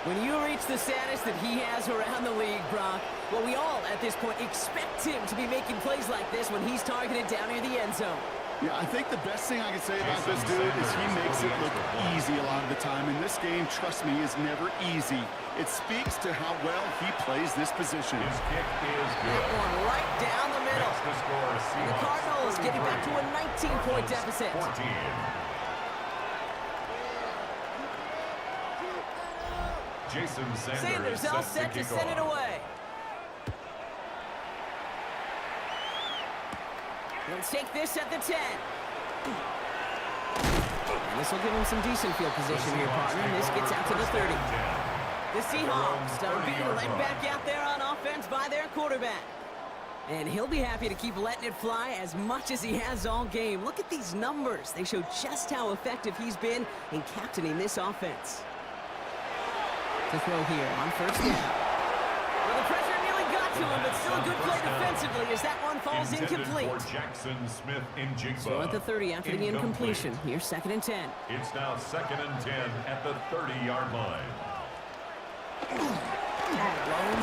When you reach the status that he has around the league, Brock, well, we all, at this point, expect him to be making plays like this when he's targeted down near the end zone. Yeah, I think the best thing I can say about this dude is he makes it look easy a lot of the time. And this game, trust me, is never easy. It speaks to how well he plays this position. His kick is good. That one right down the middle. Makes the score And the Cardinals getting back to a 19-point deficit. 14. Jason Sanders all set to send it away. He'll take this at the 10. And this will give him some decent field position here, partner. And this gets out to the 30. The Seahawks are being led back out there on offense by their quarterback. And he'll be happy to keep letting it fly as much as he has all game. Look at these numbers. They show just how effective he's been in captaining this offense. To throw here on 1st down. Well, the pressure nearly got to him, but still a good play defensively as that one falls incomplete. For Jackson Smith in Jigba. So at the 30 after the incompletion. Here's 2nd and 10. It's now 2nd and 10 at the 30-yard line. Rolling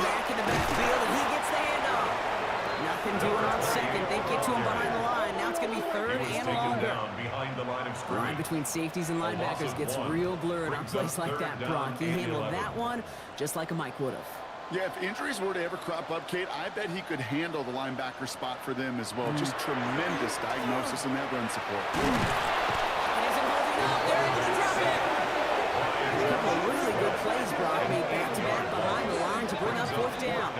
back in the backfield, and he gets the handoff. Nothing doing on 2nd. They get to him behind the line. Now it's going to be 3rd and longer. Down behind the line of The scrimmage. line between safeties and linebackers gets real blurred on plays like that, Brock. He handled that one just like a Mike would have. Yeah, if injuries were to ever crop up, Kate, I bet he could handle the linebacker spot for them as well. Just tremendous diagnosis in that run support. It isn't holding up. They're able to drop it. couple of really good plays, Brock, made back-to-back behind the line to bring up fourth down.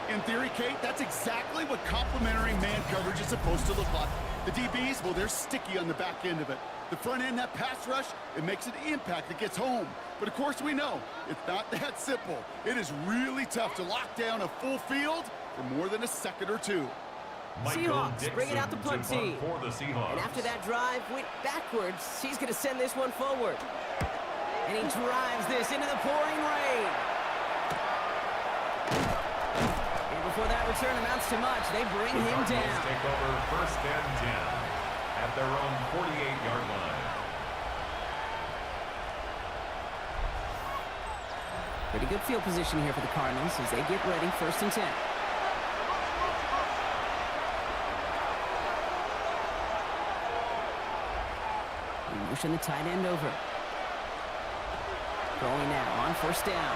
In theory, Kate, that's exactly what complementary man coverage is supposed to look like. The DBs, well, they're sticky on the back end of it. The front end, that pass rush, it makes an impact that gets home. But of course we know, it's not that simple. It is really tough to lock down a full field for more than a second or two. Seahawks bring it out the punt team. For the Seahawks. And after that drive went backwards, he's going to send this one forward. And he drives this into the pouring rain. And before that return amounts to much, they bring him down. Take over first and 10 at their own 48-yard line. Pretty good field position here for the Cardinals as they get ready, first and 10. Motion the tight end over. Throwing now on first down.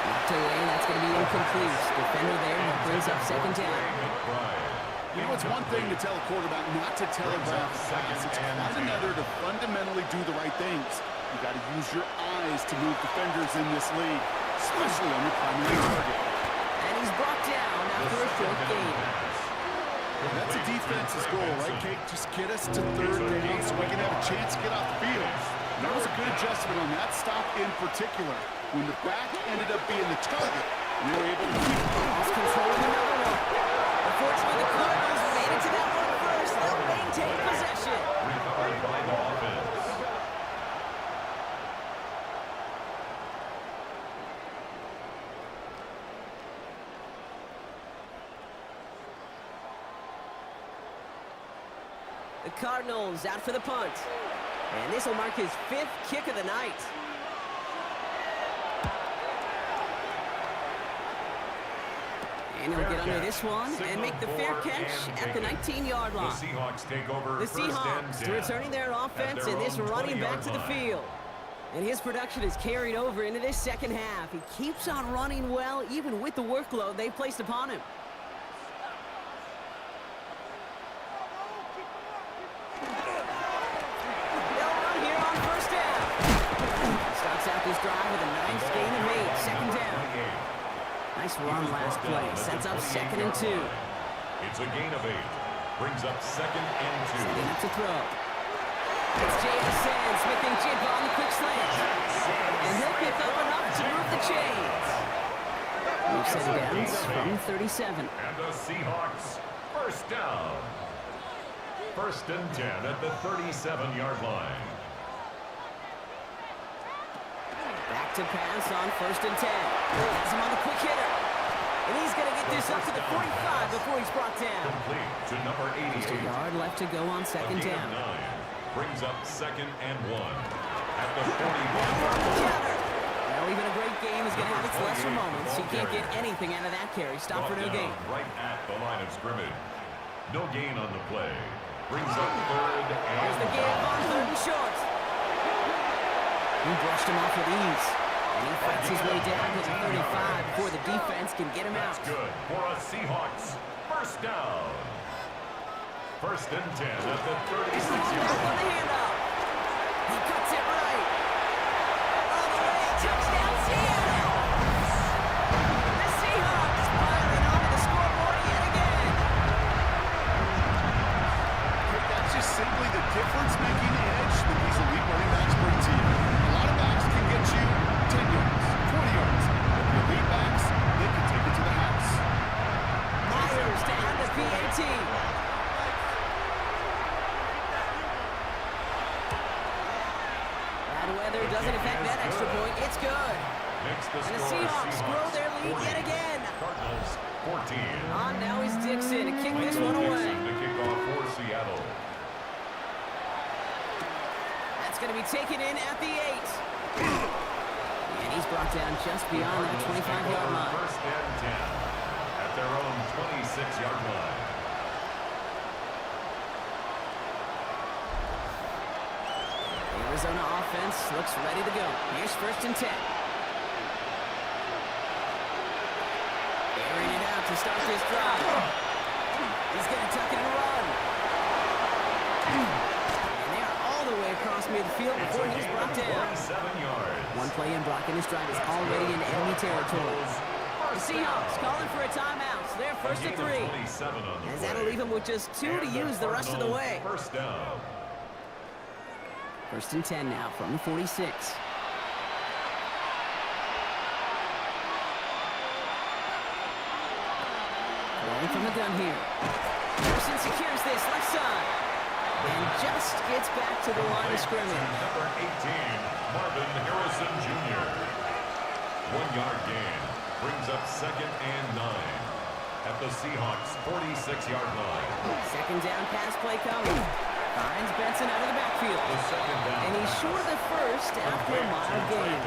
Knocked away, that's going to be incomplete. Defender there that brings up second down. You know, it's one thing to tell a quarterback not to telegraph the pass. It's quite another to fundamentally do the right things. You got to use your eyes to move defenders in this league, especially on your primary target. And he's brought down after a short gain. That's a defense's goal, right, Kate? Just get us to third down so we can have a chance to get off the field. And that was a good adjustment on that stop in particular. When the back ended up being the target, we were able to keep Lost control of another one. Unfortunately, the Cardinals made it to that one first. They'll maintain possession. Recovered by the offense. The Cardinals out for the punt. And this will mark his 5th kick of the night. And he'll get under this one and make the fair catch at the 19-yard line. The Seahawks take over The first and Seahawks 10 returning their offense and this running back to the field. And his production is carried over into this second half. He keeps on running well, even with the workload they placed upon him. They'll run here on first down. Starts out this drive with a nice gain of 8, second down. Nice run last play. Sets up second and 2. It's a gain of 8. Brings up second and 2. Setting up to throw. It's Jameson. Smith and Jigba on the quick slant. And he'll pick up enough to move the chains. Move set downs from 37. And the Seahawks first down. First and 10 at the 37-yard line. Back to pass on first and 10. Has him on the quick hitter. And he's going to get this up to the 45 before he's brought down. Complete to number 88. Just a yard left to go on second down. 9 brings up second and 1 at the 41. Counter. Well, even a great game is going to have its lesser moments. He can't get anything out of that carry. Stop for no gain. Right at the line of scrimmage. No gain on the play. Brings up third and There's the give on third and short. He brushed him off with ease. And he fights his way down to the 35 before the defense can get him out. That's good for a Seahawks first down. First and 10 at the 36-yard On line. the handoff. He cuts it right. All the way, touchdown Seattle. The Seahawks piling onto the scoreboard yet again. That's just simply the difference-making edge that these elite running backs bring to you. A lot of backs can get you 10 yards, 20 yards. But the elite backs, they can take it to the house. Myers to add the PAT. Bad weather doesn't affect that extra point. It's good. Makes the And the score Seahawks grow their lead 40, yet again. Cardinals 14. On now is Dixon to kick this one away. Dixon to kick off for Seattle. That's going to be taken in at the 8. And he's brought down just beyond that 25-yard line. First and 10 at their own 26-yard line. The Arizona offense looks ready to go. Here's first and 10. Airing it out to start this drive. He's going to tuck it and run. And they are all the way across midfield before he's brought down. 47 yards. One play in blocking his drive is already in enemy territory. The Seahawks calling for a timeout. So they're first and 3. As that'll leave him with just 2 to use the rest of the way. First down. First and 10 now from the 46. Rolling from the gun here. Anderson secures this left side. And just gets back to the line of scrimmage. Number 18, Marvin Harrison Jr. 1-yard gain. Brings up second and 9 at the Seahawks' 46-yard line. Second down pass play coming. Finds Benson out of the backfield. And he's short of the first after a mild gain.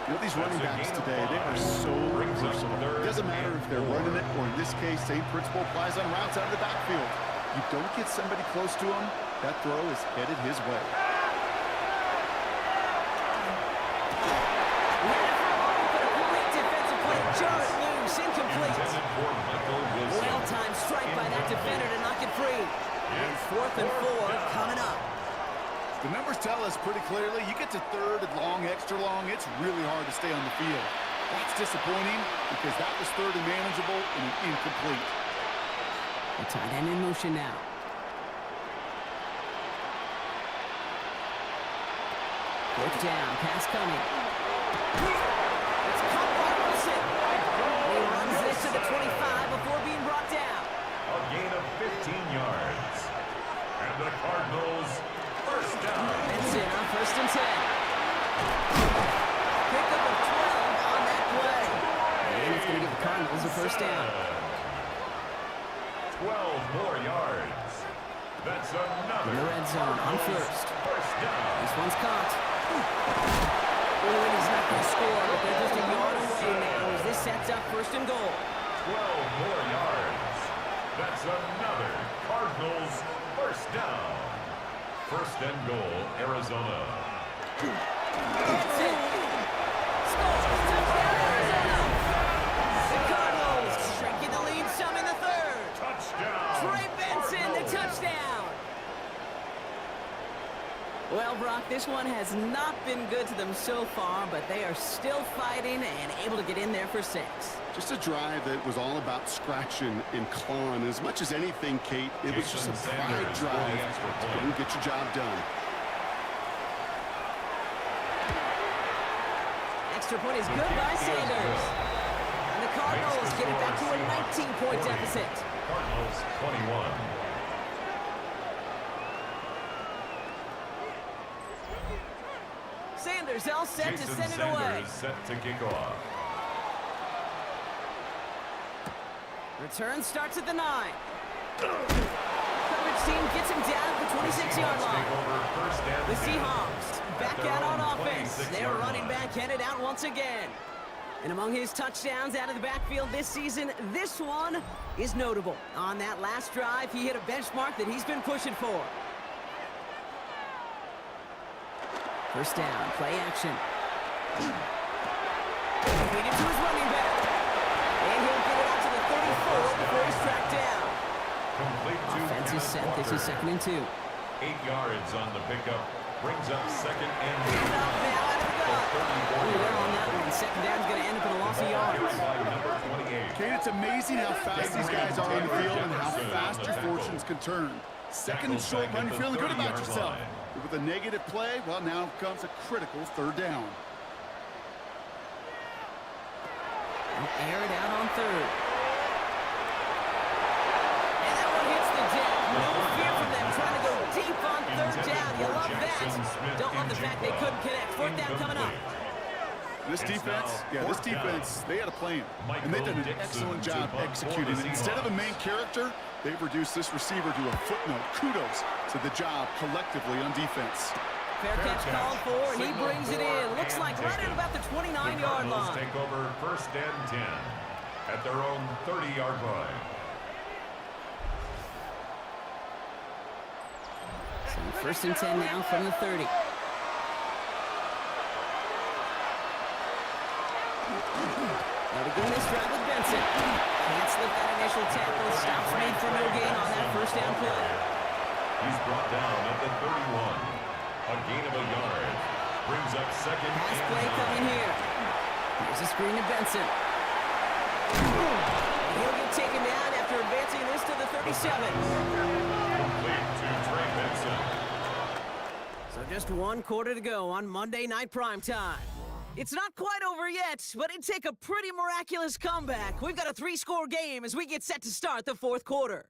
You know, these running backs today, they are so versatile. It doesn't matter if they're running it, or in this case, same principle applies on routes out of the backfield. You don't get somebody close to him, that throw is headed his way. Jarrett loose, incomplete. Well-timed strike by that defender to knock it free. And 4th and 4 coming up. The numbers tell us pretty clearly, you get to 3rd and long, extra long, it's really hard to stay on the field. That's disappointing because that was 3rd and manageable and an incomplete. The tight end in motion now. Fourth down, pass coming. It's caught by Wilson. He runs this to the 25 before being brought down. A gain of 15 yards. And the Cardinals first down. Benson on first and 10. Pickup of 12 on that play. And it's going to give the Cardinals a first down. 12 more yards. That's another. In the red zone on first. First down. This one's caught. Oh, and he's not going to score, but they're just a yard away now as this sets up first and goal. 12 more yards. That's another Cardinals first down. First and goal, Arizona. That's it. Scores. Touchdown, Arizona. The Cardinals shrinking the lead some in the 3rd. Touchdown. Trey Benson, the touchdown. Well, Brock, this one has not been good to them so far, but they are still fighting and able to get in there for 6. Just a drive that was all about scratching and clawing. As much as anything, Kate, it was just a pride drive to go and get your job done. Extra point is good by Sanders. And the Cardinals get it back to a 19-point deficit. Cardinals 21. Sanders all set to send it Sanders away. set to kick off. Return starts at the 9. Coverage team gets him down at the 26-yard line. The Seahawks back out on offense. Their running back headed out once again. And among his touchdowns out of the backfield this season, this one is notable. On that last drive, he hit a benchmark that he's been pushing for. First down, play action. Feed it to his running back. And he'll get it out to the 34 before he's tracked down. Offense is set. This is 2nd and 2. 8 yards on the pickup. Brings up second and Picked up now out of the gun. They're on that one. Second down's going to end up in a loss of yards. Kate, it's amazing how fast these guys are on the field and how fast your fortunes can turn. 2nd and short run, you're feeling good about yourself. With a negative play, well, now comes a critical 3rd down. Air it out on 3rd. And that one hits the deck. No fear from them trying to go deep on 3rd down. You love that. Don't love the fact they couldn't connect. 4th down coming up. This defense, they had a plan, and they've done an excellent job executing it. Instead of a main character, they've reduced this receiver to a footnote. Kudos to the job collectively on defense. Fair catch called for, and he brings it in. Looks like right at about the 29-yard line. Take over 1st and 10 at their own 30-yard line. So 1st and 10 now from the 30. Now begin this drive with Benson. Can't slip that initial tackle. Stops made for no gain on that first down play. He's brought down at the 31. A gain of a yard. Brings up second Pass and play 9. coming here. Here's a screen to Benson. He'll get taken down after advancing this to the 37. Complete to Trey Benson. So just one quarter to go on Monday Night Primetime. It's not quite over yet, but it'd take a pretty miraculous comeback. We've got a 3-score game as we get set to start the fourth quarter.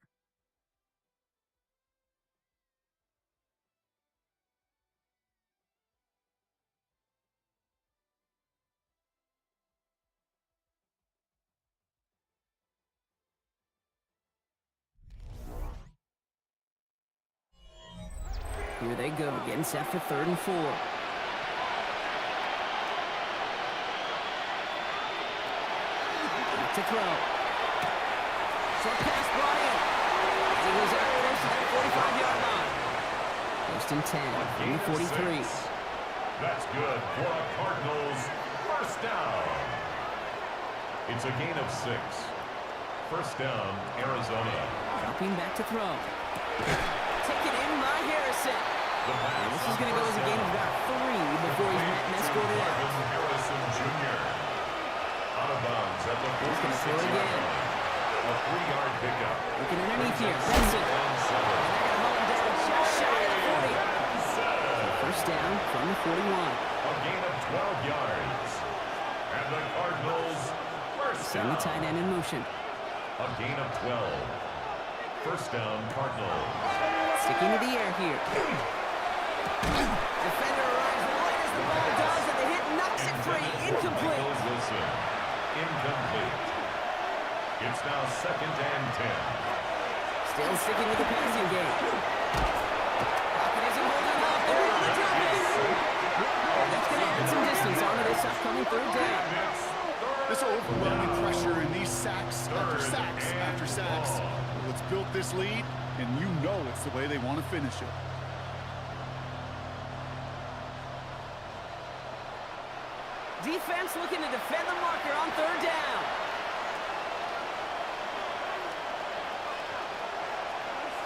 Here they go, getting set for 3rd and 4. Back to throw. Short pass brought in. And he goes out first to that 45-yard line. First and 10 from the 43. That's good for a Cardinals first down. It's a gain of 6. First down, Arizona. Dropping back to throw. Taken in by Harrison. And this is going to go as a gain of about 3 before he's met and escorted out. Harrison Jr. Out of bounds at the 46-yard line. A 3-yard pickup. Looking underneath here. Benson. And they're going to hold him down just shy of the 40. First down from the 41. A gain of 12 yards. And the Cardinals first Send down. the tight end in motion. A gain of 12. First down, Cardinals. Sticking to the air here. Defender arrives right as the ball does, and the hit knocks it free. Incomplete. Michael Wilson. Incomplete. It's now second and 10. Still sticking with the passing game. Pocket isn't holding up. They're able to drop it. That's going to add some distance onto this upcoming 3rd down. This overwhelming pressure and these sacks after sacks after sacks. Let's build this lead, and you know it's the way they want to finish it. Defense looking to defend the marker on 3rd down.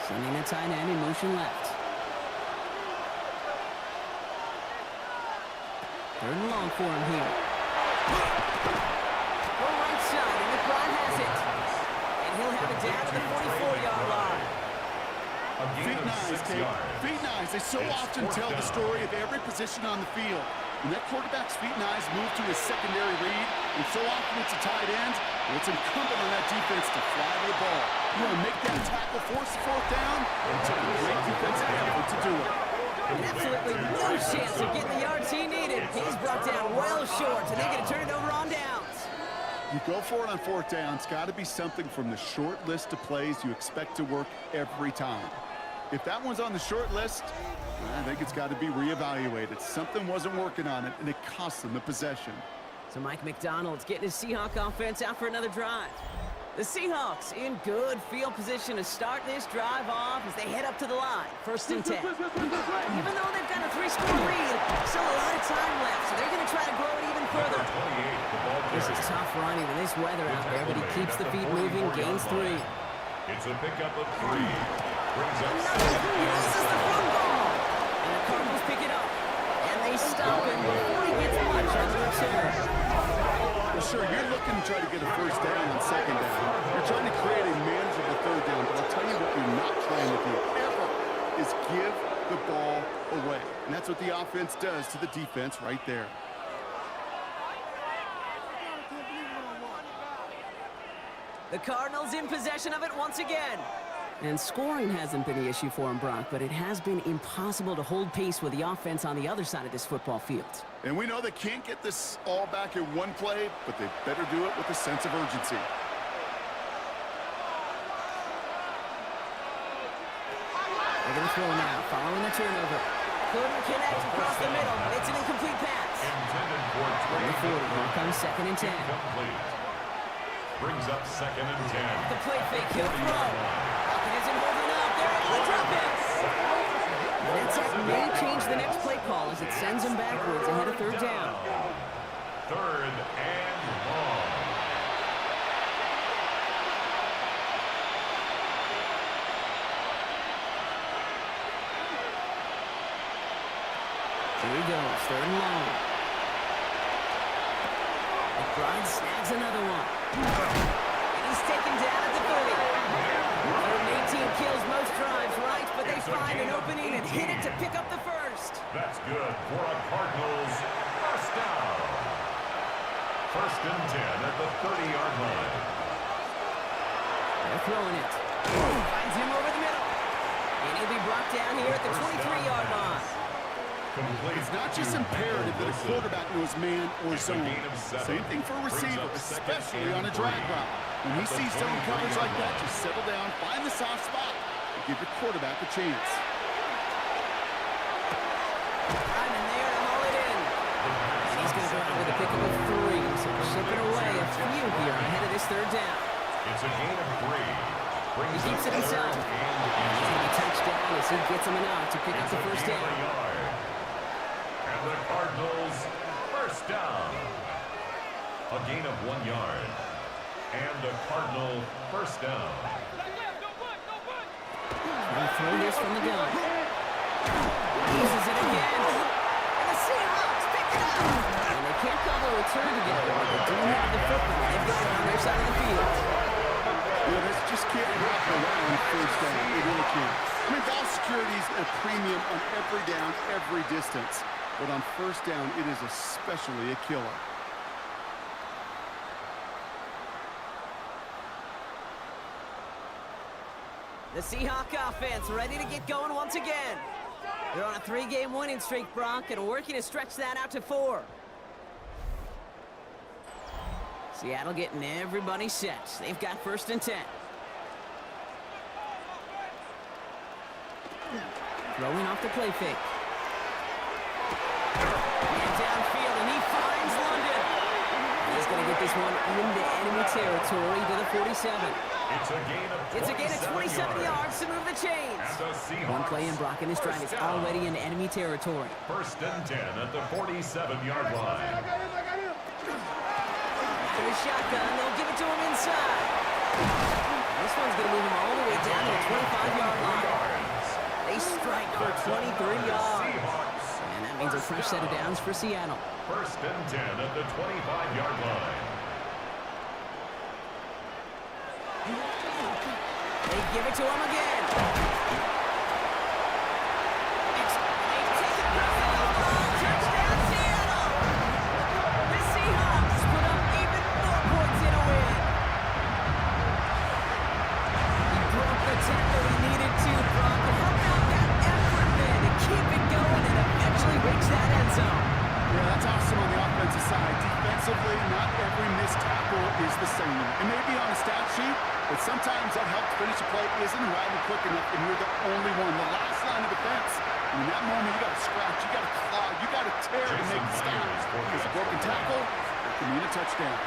Sending the tight end in motion left. 3rd and long for him here. Go right side, and McBride has it. And he'll have it down to the 44-yard line. A gain Feet of nice, 6 Kate. yards. Feet nice. They so It's often fourth tell the down. story of every position on the field. When that quarterback's feet nice move to his secondary read, and so often it's a tight end, well, it's incumbent on that defense to fly the ball. You want to make that tackle, force the 4th down, and it took a great defensive effort to do it. And absolutely no chance of getting the yards he needed. He's brought down well short, and they're going to turn it over on downs. You go for it on 4th down. It's got to be something from the short list of plays you expect to work every time. If that one's on the short list, I think it's got to be reevaluated. Something wasn't working on it, and it cost them the possession. So Mike McDonald's getting his Seahawk offense out for another drive. The Seahawks in good field position to start this drive off as they head up to the line. 1st and 10. Even though they've got a 3-score lead, still a lot of time left, so they're going to try to grow it even further. This is tough running in this weather out there, but he keeps the feet moving, gains 3. It's a pickup of 3. Brings up This is the front ball. And the Cardinals pick it up. And they stop him before he gets much on the return. Well, sure, you're looking to try to get a 1st down on 2nd down. You're trying to create a manageable 3rd down, but I'll tell you what you're not trying to do ever is give the ball away. And that's what the offense does to the defense right there. The Cardinals in possession of it once again. And scoring hasn't been the issue for him, Brock, but it has been impossible to hold pace with the offense on the other side of this football field. And we know they can't get this all back in one play, but they better do it with a sense of urgency. They're going to throw now, following the turnover. Couldn't connect across the middle. It's an incomplete pass. Intended for On the 40, here comes 2nd and 10. Incomplete. Brings up 2nd and 10. The play fake, he'll throw. Pocket isn't holding up. They're able to drop it. That sack may change the next play call as it sends him backwards ahead of 3rd down. 3rd and long. Here he goes, third and long. McBride snags another one. And he's taken down at the 30. 18 kills most drives, right? But they find an opening and hit it to pick up the first. That's good for a Cardinals first down. First and 10 at the 30-yard line. They're throwing it. Finds him over the middle. And he'll be brought down here at the 23-yard line. It's not just imperative that a quarterback knows man or zone. Same thing for a receiver, especially on a drag route. When he sees zone coverage like that, just settle down, find the soft spot, and give your quarterback a chance. Right in there to haul it in. And he's going to go out with a pick of a 3. So chipping away a few here ahead of this third down. It's a gain of 3. He keeps it himself. And he's going to be touchdown as he gets him enough to pick up the first down. And the Cardinals first down. A gain of 1 yard. And a Cardinal first down. They'll throw this from the gun. Uses it again. And the Seahawks pick it up. And they can't call the return together, but they do have the football. They've got it on their side of the field. Yeah, this just can't happen on first down. It really can't. I mean, ball security is a premium on every down, every distance. But on first down, it is especially a killer. The Seahawk offense ready to get going once again. They're on a 3-game winning streak, Brock, and working to stretch that out to 4. Seattle getting everybody set. They've got first and 10. Throwing off the play fake. And downfield, and he finds London. He's going to get this one into enemy territory to the 47. It's a gain of 27 yards to move the chains. One play in Brock, and his drive is already in enemy territory. First and 10 at the 47-yard line. After the shotgun, they'll give it to him inside. This one's going to move him all the way down to the 25-yard line. They strike for 23 yards. And that means a fresh set of downs for Seattle. First and 10 at the 25-yard line. They give it to him again. Touchdown, Seattle! The Seahawks put up even more points in a win. He broke the tackle he needed to, Brock. And how about that effort then to keep it going and eventually reach that end zone? Yeah, that's awesome on the offensive side. Defensively, not every missed tackle is the same. It may be on a stat sheet, but sometimes that help to finish a play isn't arriving quick enough, and you're the only one. The last line of defense. And in that moment, you got to scratch, you got to claw, you got to tear to make the stop. Because a broken tackle, it can mean a touchdown.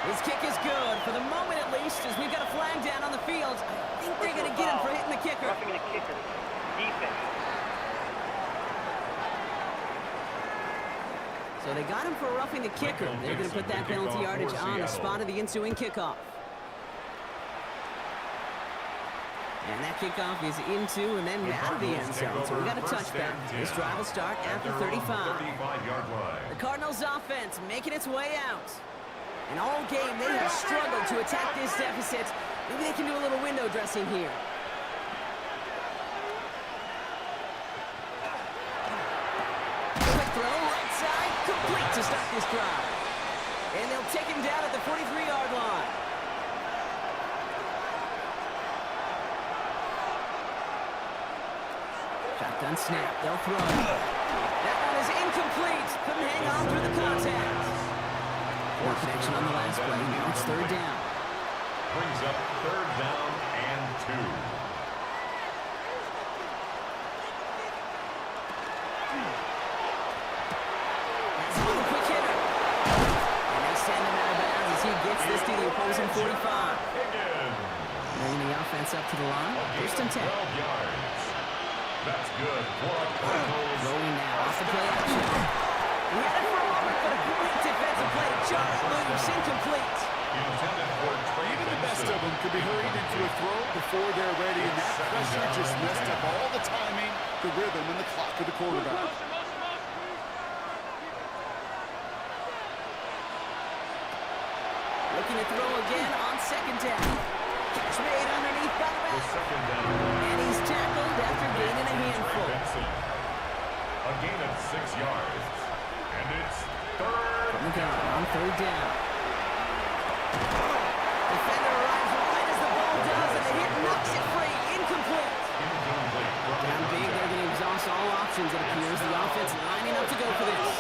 His kick is good, for the moment at least, as we've got a flag down on the field. I think they're going to get him for hitting the kicker. Roughing the kicker. Defense. So they got him for roughing the kicker. They're going to put that penalty yardage on the spot of the ensuing kickoff. And that kickoff is into and then out of the end zone. So we got a touchback. This drive will start at the 35. The Cardinals offense making its way out. And all game they have struggled to attack this deficit. Maybe they can do a little window dressing here. Quick throw, right side, complete to start this drive. And they'll take him down at the 43-yard line. Shotgun snap, they'll throw. That one is incomplete. Couldn't hang on through the contact. Poor connection on the last play. Now it's third down. Brings up third down and 2. That's a little quick hitter. And they send him out of bounds as he gets this to the opposing 45. Bringing the offense up to the line. First and 10. 12 yards. That's good for a Cardinals. Rolling now off the play action. He had it for a moment, but a great defensive play. Just loose, incomplete. Intended for Even the best rest of them could be hurried into a throw before they're ready, and that pressure just messed up all the timing, the rhythm, and the clock of the quarterback. Looking to throw again on second down. Catch made underneath by the back. And he's tackled after gaining a handful. A gain of 6 yards. And it's third down on third down. Defender arrives right as the ball does, and the hit knocks it free. Incomplete. Down big, they're going to exhaust all options, it appears. The offense lining up to go for this.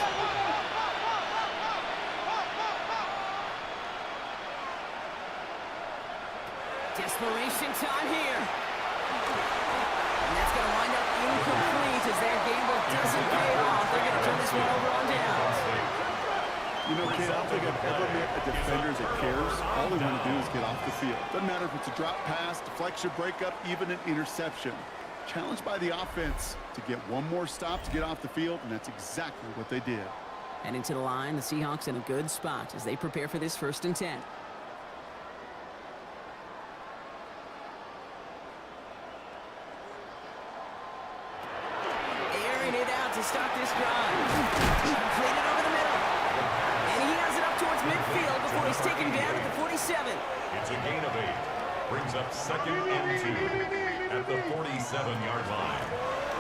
Desperation time here. And that's going to wind up incomplete as their gamble doesn't pay off. They're going to turn this one over on downs. You know, kid, I don't think I've ever met a defender that cares. All they want to do is get off the field. Doesn't matter if it's a drop pass, deflection, breakup, even an interception. Challenged by the offense to get one more stop to get off the field, and that's exactly what they did. Heading to the line, the Seahawks in a good spot as they prepare for this 1st and 10. Airing it out to start this drive. Completed over the middle. And he has it up towards midfield before he's taken down at the 47. It's a gain of 8. Brings up 2nd and 2 at the 47-yard line.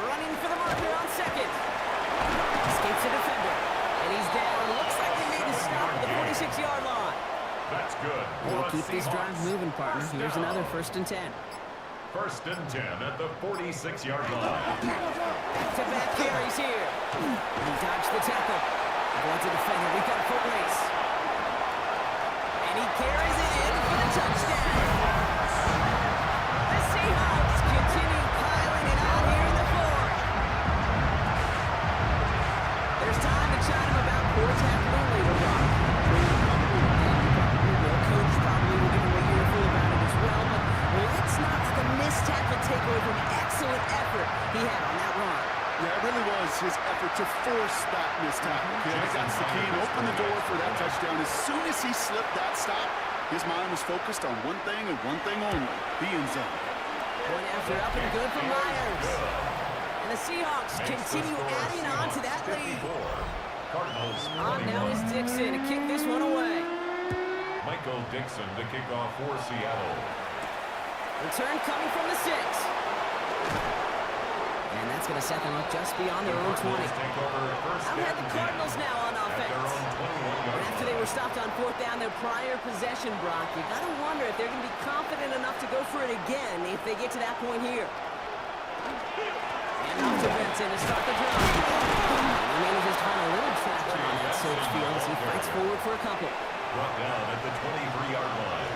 Running for the marker on second. Escapes the defender. And he's down. Looks like they made a stop at the 46-yard line. That's good. We'll keep this drive moving, partner. Here's another 1st and 10. 1st and 10 at the 46-yard line. Back-to-back carries here. He dodged the tackle. Avoids the defender. We've got a foot race. And he carries it in for the touchdown. The Seahawks continue piling it on here in the 4th. There's time to chime him about poor tackling later, Rob. Coach probably will give him a earful about it as well, but let's not let the missed tackle take away from excellent effort he had on that run. Yeah, it really was his effort to force that missed tackle. Okay, that's the key, and open the door for that touchdown. As soon as he slipped that stop, his mind was focused on one thing and one thing only, the end zone. Point after up and good for Myers. And the Seahawks continue adding on to that lead. Cardinals. On now is Dixon to kick this one away. Michael Dixon to kick off for Seattle. Return coming from the 6. And that's going to set them up just beyond their own 20. I've had the Cardinals now on offense. And after they were stopped on 4th down their prior possession, Brock, you got to wonder if they're going to be confident enough to go for it again if they get to that point here. And off to Benson to start the drive. He manages to find a little traction on that search field as he fights forward for a couple. Brought down at the 23-yard line.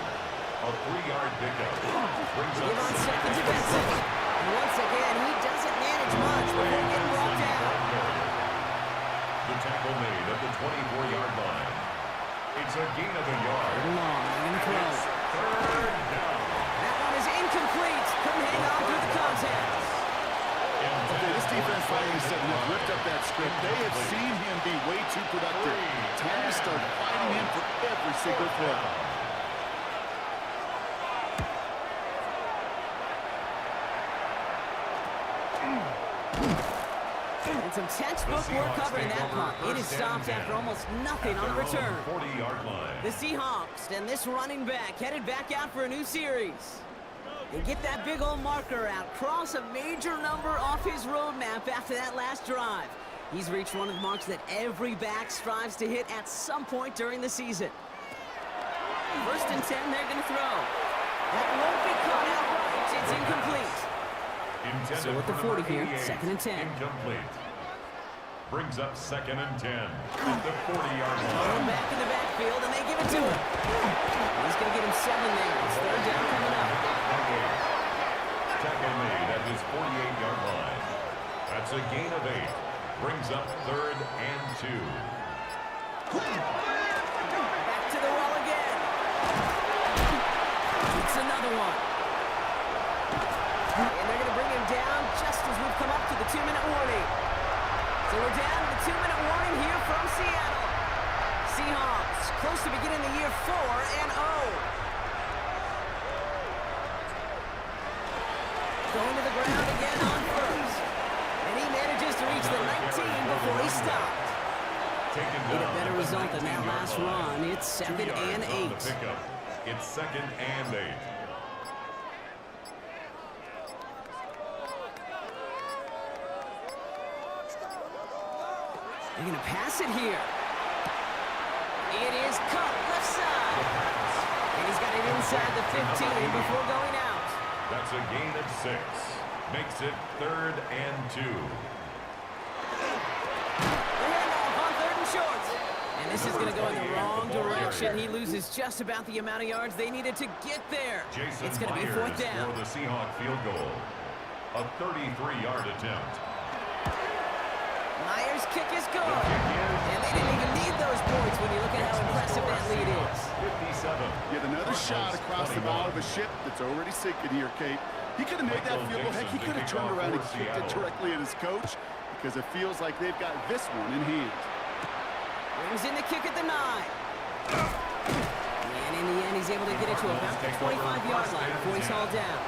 A 3-yard pickup. Give on second to Benson. And once again, he doesn't manage much before getting brought down. The tackle made at the 24-yard line. It's a gain of a yard. Long, and throw. Third down. That one is incomplete. Couldn't hang on through the contact. Okay, this defense finally said, look, lift up that script. They have seen him be way too productive. Time to start fighting him for every single play. And some textbook work covering that punt. It is stopped after almost nothing on the return. 40-yard line. The Seahawks and this running back headed back out for a new series. They get that big old marker out, cross a major number off his roadmap after that last drive. He's reached one of the marks that every back strives to hit at some point during the season. 1st and 10, they're going to throw. That won't be caught outright. It's incomplete. Intended So at the 40 here, 2nd and 10. Incomplete. Brings up 2nd and 10 at the 40-yard Throw line. back in the backfield, and they give it to him. He's going to get him 7 there. It's 3rd down coming up. Tackle made at his 48-yard line. That's a gain of 8. Brings up 3rd and 2. Back to the well again. It's another one. And they're going to bring him down just as we've come up to the 2-minute warning. So we're down to the 2-minute warning here from Seattle. Seahawks close to beginning the year 4-0. going to the ground again on first. And he manages to reach the 19 before he stopped. Need a better result than that last run. It's 2nd and 8. It's 2nd and 8. They're going to pass it here. It is cut left side. And he's got it inside the 15 before going out. That's a gain of 6. Makes it 3rd and 2. The handoff on 3rd and short. And this is going to go in the wrong direction. He loses just about the amount of yards they needed to get there. It's going to be 4th down. For the Seahawks field goal. A 33-yard attempt. Myers' kick is good. And they didn't even need those points when you look at how impressive that lead is. 57. Yet another shot across the bow of a ship that's already sinking here, Kate. He could have made that field goal. Heck, he could have turned around and kicked it directly at his coach because it feels like they've got this one in hand. Brings in the kick at the 9. And in the end, he's able to get it to about the 25-yard line before he's hauled down.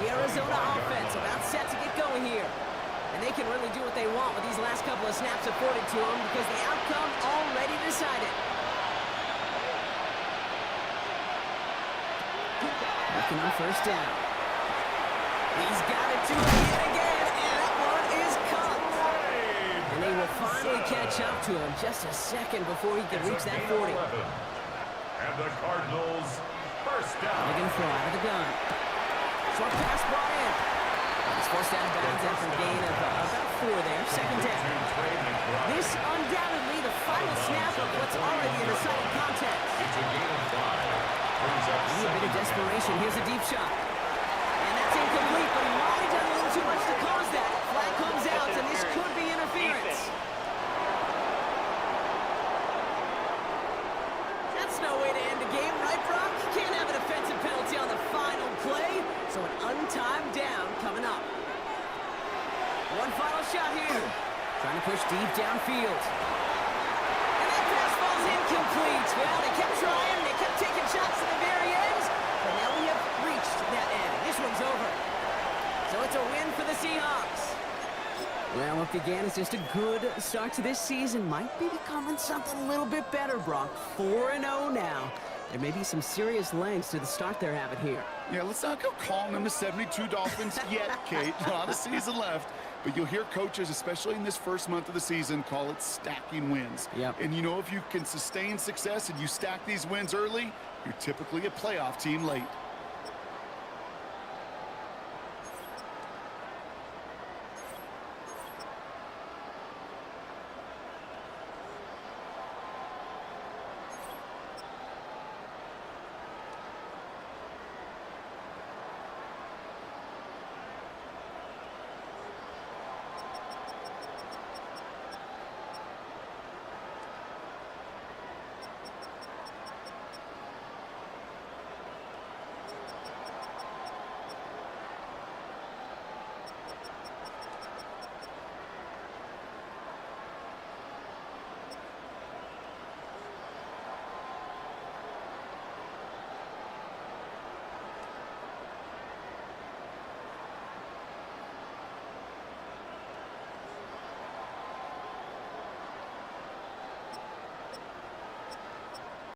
The Arizona offense about set to get going here. And they can really do what they want with these last couple of snaps afforded to them because the outcome already decided. Looking on 1st down. He's got it to him yet again, and that one is caught. And they will finally catch up to him just a second before he can reach that 40. And the Cardinals, 1st down. Looking to throw out of the gun. Short pass brought in. He's forced out of bounds after a gain of about 4 there. 2nd down. This undoubtedly the final snap of what's already a decided contest. It's a gain of 5. A bit of desperation. Here's a deep shot. And that's incomplete, but he might have done a little too much to cause that. Flag comes out, and this could be interference. That's no way to end the game, right, Brock? You can't have an offensive penalty on the final play, so an untimed down coming up. One final shot here. Trying to push deep downfield. And that pass falls incomplete. Well, they kept trying. They kept taking shots to the very end. But now we have reached that end. This one's over. So it's a win for the Seahawks. Well, what began as just a good start to this season might be becoming something a little bit better, Brock. 4-0 now. There may be some serious lengths to the start they're having here. Yeah, let's not go calling them the 72 Dolphins yet, Kate. A lot of season left. But you'll hear coaches, especially in this first month of the season, call it stacking wins. Yep. And you know, if you can sustain success and you stack these wins early, you're typically a playoff team late.